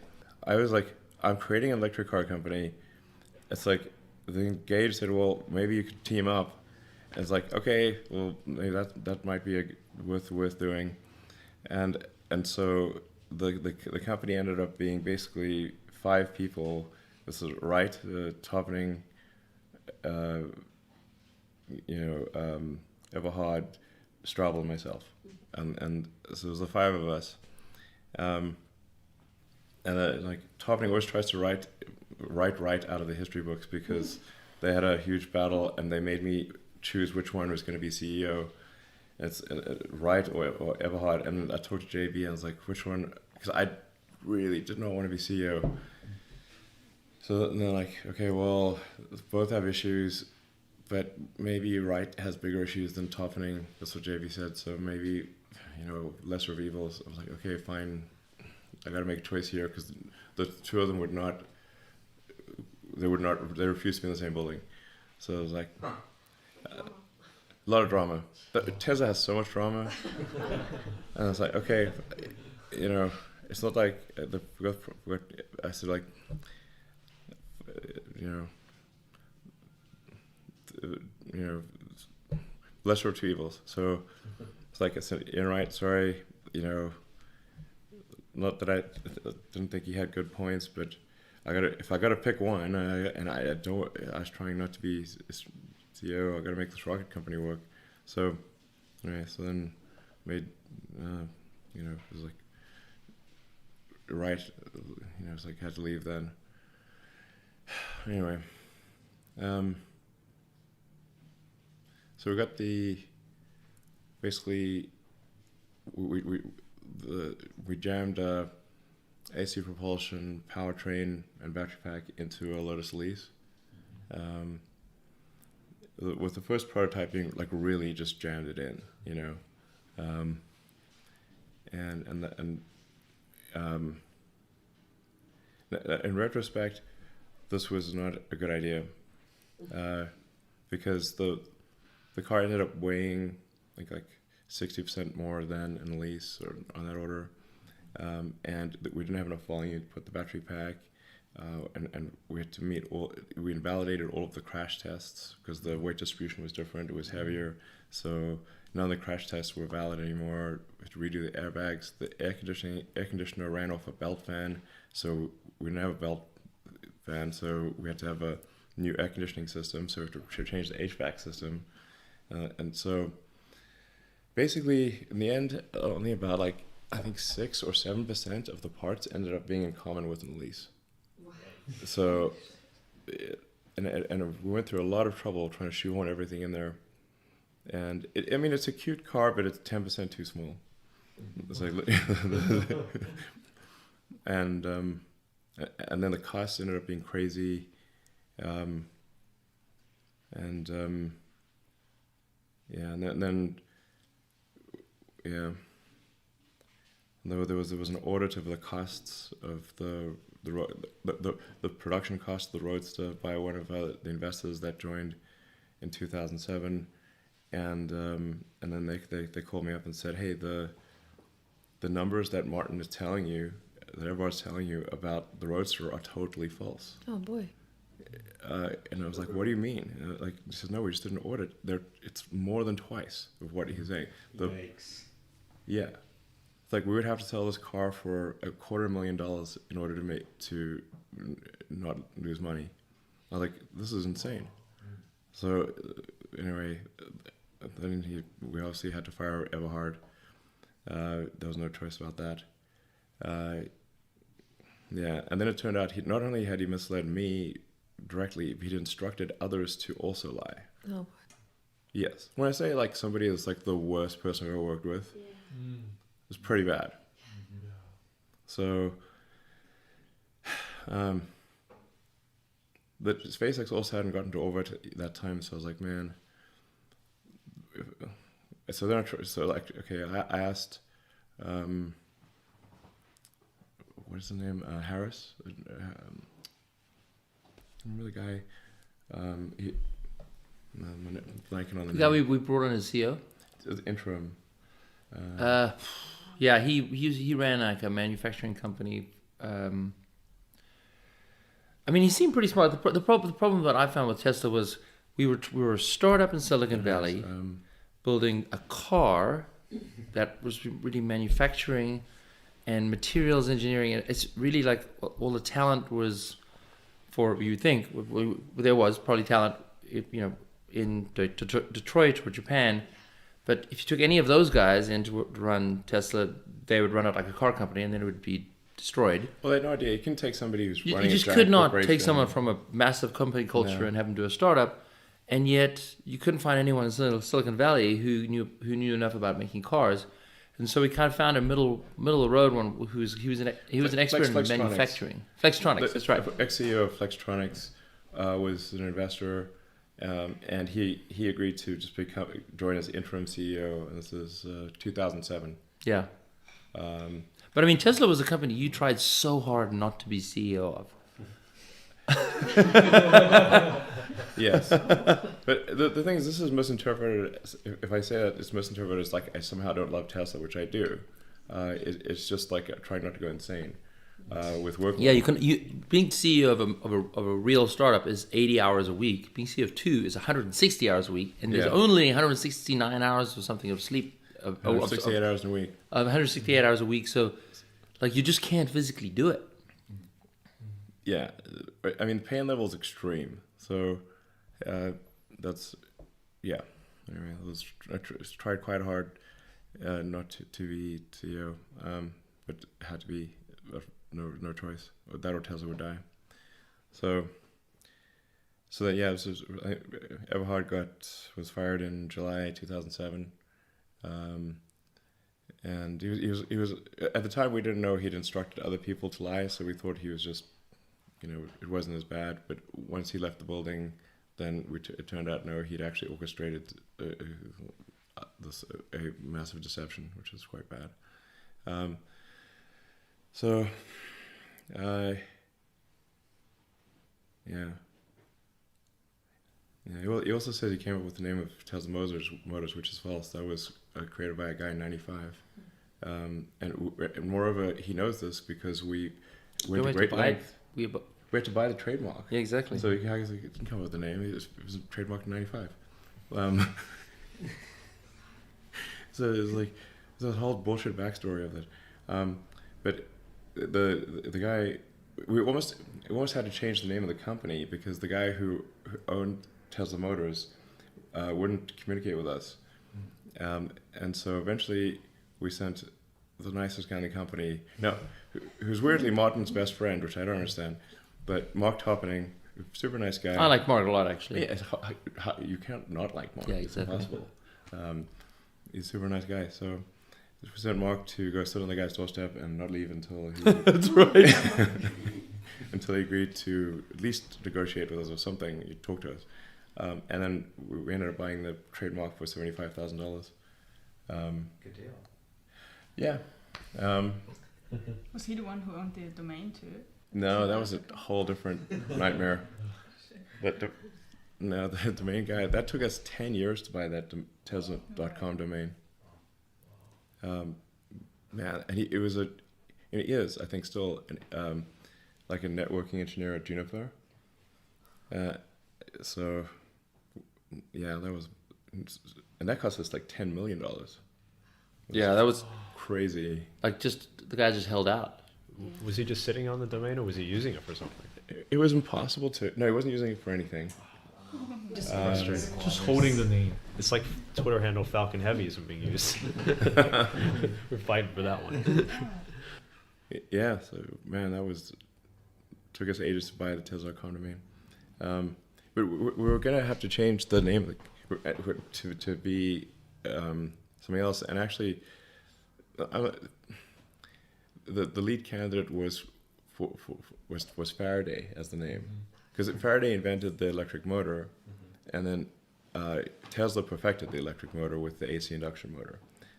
I was like, I'm creating an electric car company. It's like the Gage said, well, maybe you could team up. And it's like, okay, well, maybe that might be worth doing, and so the company ended up being basically 5 people. This is Wright, Topping, Everhard, Straubel, and myself, and so it was the 5 of us. And like Topping always tries to write right out of the history books because they had a huge battle and they made me choose which one was going to be CEO. It's Wright or Everhard, and I talked to JB and I was like, which one? Because I really did not want to be CEO. So then they're like, okay, well, both have issues, but maybe Wright has bigger issues than Topping. That's what JB said. So maybe, lesser of evils. I was like, okay, fine. I got to make a choice here because the 2 of them they refused to be in the same building. So I was like, a lot of drama. But Tesla has so much drama. And I was like, okay, it's not like I said, like, lesser of 2 evils. So it's like I said, right, sorry, not that I didn't think he had good points, but if I gotta pick one, I was trying not to be CEO. I gotta make this rocket company work. So anyway, so then made it was like it's like had to leave then. Anyway, so we got basically we jammed AC propulsion, powertrain, and battery pack into a Lotus Elise. With the first prototyping, like really just jammed it in, in retrospect, this was not a good idea, because the car ended up weighing like 60% more than an Elise or on that order, and we didn't have enough volume to put the battery pack, and we had to we invalidated all of the crash tests because the weight distribution was different. It was heavier, so none of the crash tests were valid anymore. We had to redo the airbags. The air conditioner ran off a belt fan, so we didn't have a belt fan, so we had to have a new air conditioning system. So we had to change the HVAC system, and so basically in the end, only about I think 6 or 7% of the parts ended up being in common with an Elise. Wow. So, and we went through a lot of trouble trying to shoehorn everything in there. And it's a cute car, but it's 10% too small. It's like, and then the costs ended up being crazy. And then there was an audit of the costs of the production cost of the Roadster by one of the investors that joined in 2007, and then they called me up and said, hey, the numbers that Martin is telling you, that everyone's telling you about the Roadster are totally false. Oh boy. And I was like, what do you mean? He says, no, we just did an audit. It's more than twice of what he's saying. Yikes. Yeah. It's like we would have to sell this car for $250,000 in order to not lose money. I was like, this is insane. So anyway, then we obviously had to fire Everhard. There was no choice about that. And then it turned out not only had he misled me directly, but he'd instructed others to also lie. Oh. Yes. When I say somebody is the worst person I've ever worked with, it's pretty bad. Mm-hmm. So, but SpaceX also hadn't gotten to orbit at that time, so I was like, man, so then I asked, what is the name? Harris. Remember the guy? I'm blanking on the The guy name. we brought on as CEO. The interim. Yeah, he ran like a manufacturing company. I mean, he seemed pretty smart. The problem that I found with Tesla was we were a startup in Silicon Valley, building a car that was really manufacturing and materials engineering. And it's really like all the talent was for, you think there was probably talent, in Detroit or Japan. But if you took any of those guys in to run Tesla, they would run it like a car company, and then it would be destroyed. Well, I had no idea. You can take somebody who's You running just a could giant not take corporation. someone from a massive company culture and have them do a startup, and yet you couldn't find anyone in Silicon Valley who knew enough about making cars, and so we kind of found a middle of the road one he was an expert in Flextronics. manufacturing. Flextronics, that's right. Ex-CEO of Flextronics was an investor, and he agreed to just join as interim CEO. And this is 2007. Yeah. But I mean, Tesla was a company you tried so hard not to be CEO of. Yes, but the thing is, this is misinterpreted. If I say that, it's misinterpreted as like I somehow don't love Tesla, which I do. It's just like trying not to go insane with work. Yeah, being CEO of a real startup is 80 hours a week. Being CEO of two is 160 hours a week, and there's only 169 hours or something of sleep. 168 hours a week. 168 hours a week. So, like, you just can't physically do it. Yeah, I mean, the pain level is extreme. So, that's, yeah. Anyway, I tried quite hard not to be CEO, but had to be. No choice. That or Tesla would die. So that Everhard was fired in July 2007, and he was at the time we didn't know he'd instructed other people to lie, so we thought he was just, it wasn't as bad. But once he left the building, then it turned out no, he'd actually orchestrated a massive deception, which is quite bad. So, he also said he came up with the name of Tesla Motors, which is false. That was created by a guy in '95, and moreover, he knows this because we went to great length. We had to buy the trademark. Yeah, exactly. So he can come up with the name. It was trademarked in '95. So it's like there's a whole bullshit backstory of it. But the guy, we almost had to change the name of the company because the guy who owned Tesla Motors wouldn't communicate with us, and so eventually we sent the nicest guy in the company, who's weirdly Martin's best friend, which I don't understand, but Mark Topping, super nice guy. I like Mark a lot, actually. Yeah, you can't not like Mark. Yeah, It's exactly. impossible. He's a super nice guy, so we sent Mark to go sit on the guy's doorstep and not leave until he That's right. until he agreed to at least negotiate with us or something. He talked to us, and then we ended up buying the trademark for $75,000. Good deal. Yeah. Was he the one who owned the domain too? No, that was a whole different nightmare. The domain guy, that took us 10 years to buy that Tesla.com domain. Man, and he is, I think, still like a networking engineer at Juniper. So, yeah, that cost us like $10 million. Yeah, that was crazy. like the guy just held out. Was he just sitting on the domain, or was he using it for something? It was impossible to. No, he wasn't using it for anything. Just frustrating. Just holding the name. It's like Twitter handle Falcon Heavy isn't being used. We're fighting for that one. Yeah, so man, took us ages to buy the Tesla.com domain. But we were gonna have to change the name to be something else. And actually, the lead candidate was Faraday as the name, because Faraday invented the electric motor, and then Tesla perfected the electric motor with the AC induction motor.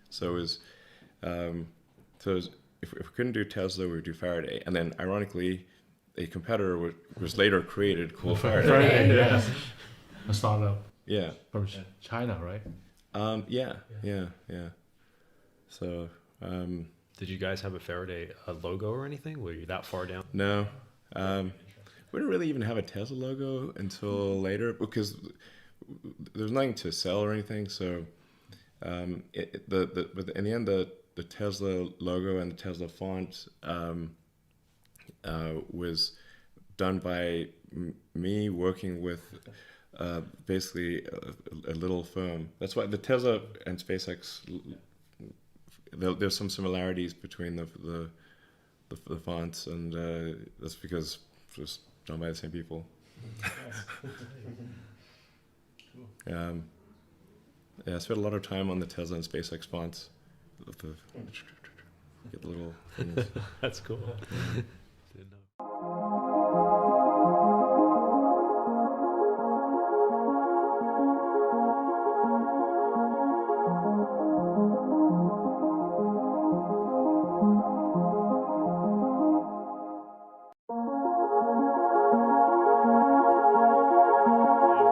So it was, if we couldn't do Tesla, we would do Faraday. And then, ironically, a competitor was later created called Faraday. Yeah. A startup. Yeah. From China, right? Yeah. So. Did you guys have a Faraday logo or anything? Were you that far down? No. We didn't really even have a Tesla logo until later because there was nothing to sell or anything. So, but in the end, the Tesla logo and the Tesla font was done by me working with basically a little firm. That's why the Tesla and SpaceX, there's some similarities between the fonts, and that's because it was done by the same people. Yeah, I spent a lot of time on the Tesla and SpaceX fonts. Get the little things. That's cool. Didn't know.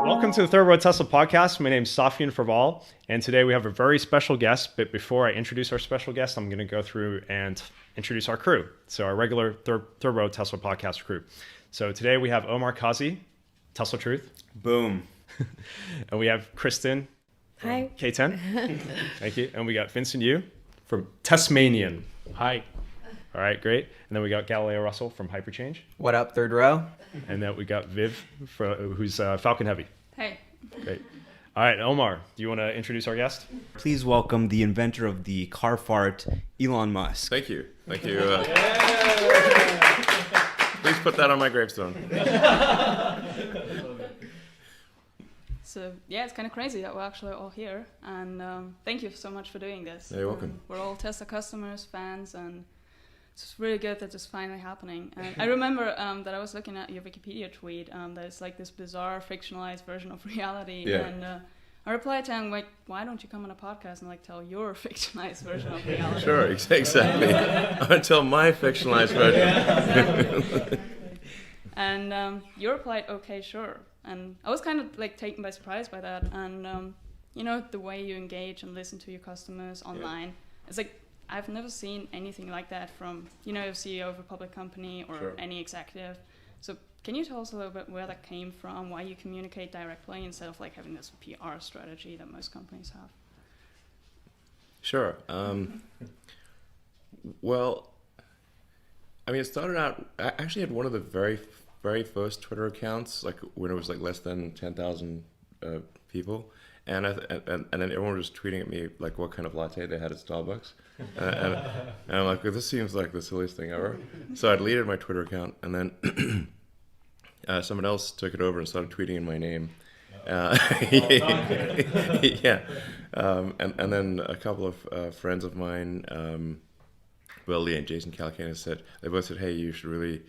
Welcome to the Third Road Tesla podcast. My name is Safian Farval, and today we have a very special guest. But before I introduce our special guest, I'm going to go through and introduce our crew. So our regular Third Road Tesla podcast crew. So today we have Omar Kazi, Tesla Truth. Boom. And we have Kristen. Hi. K10. Thank you. And we got Vincent Yu from Tasmanian. Hi. All right, great. And then we got Galileo Russell from Hyperchange. What up, third row? And then we got Viv, who's Falcon Heavy. Hey. Great. All right, Omar, do you want to introduce our guest? Please welcome the inventor of the car fart, Elon Musk. Thank you. Please put that on my gravestone. So yeah, it's kind of crazy that we're actually all here, and thank you so much for doing this. You're welcome. We're all Tesla customers, fans, and it's really good that it's finally happening. And I remember that I was looking at your Wikipedia tweet that it's like this bizarre fictionalized version of reality. Yeah. And I replied to him like, why don't you come on a podcast and like tell your fictionalized version of reality? Sure, exactly. Until my fictionalized version. And you replied, okay, sure. And I was kind of like taken by surprise by that. And you know, the way you engage and listen to your customers online, it's like, I've never seen anything like that from, you know, a CEO of a public company or Sure. any executive. So can you tell us a little bit where that came from, why you communicate directly instead of like having this PR strategy that most companies have? Sure. Well, I mean, it started out, I actually had one of the very first Twitter accounts, like when it was like less than 10,000 people. And then everyone was tweeting at me like what kind of latte they had at Starbucks, and I'm like, well, this seems like the silliest thing ever. So I deleted my Twitter account, and then someone else took it over and started tweeting in my name. Yeah, and then a couple of friends of mine, Will Lee and Jason Calacanis, they both said, hey, you should really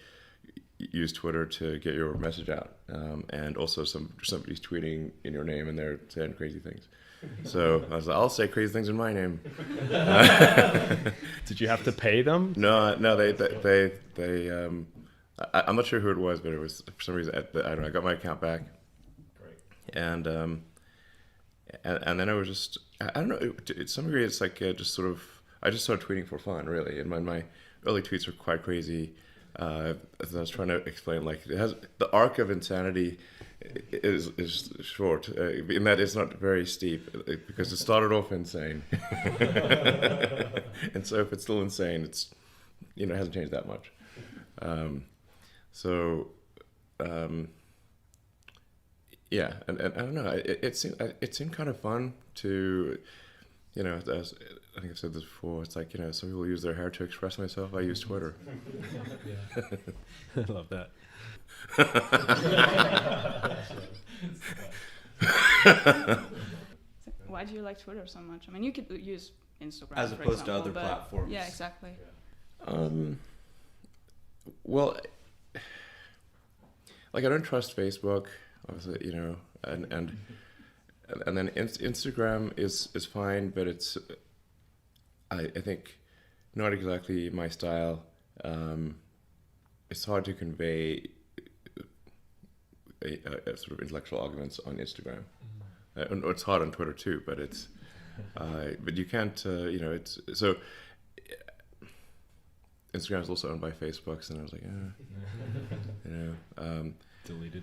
use Twitter to get your message out, and also somebody's tweeting in your name and they're saying crazy things. So I was like, I'll say crazy things in my name. Did you have to pay them? No, they I'm not sure who it was, but it was for some reason I don't know. I got my account back. Great. And then I was just I don't know. To some degree, it's like just sort of I just started tweeting for fun, really. And my early tweets were quite crazy. As I was trying to explain, like it has the arc of insanity is short in that it's not very steep because it started off insane, and so if it's still insane, it's it hasn't changed that much. Yeah, and I don't know. It seemed kind of fun to. As I think I've said this before, it's like, some people use their hair to express myself. I use Twitter. I love that. Why do you like Twitter so much? I mean, you could use Instagram As for opposed to example, other but platforms. Yeah, exactly. Well, like I don't trust Facebook, obviously, and and then Instagram is fine, but it's I think not exactly my style. It's hard to convey a sort of intellectual arguments on Instagram. It's hard on Twitter too, but it's but you can't it's so. Instagram is also owned by Facebook, and I was like, Deleted.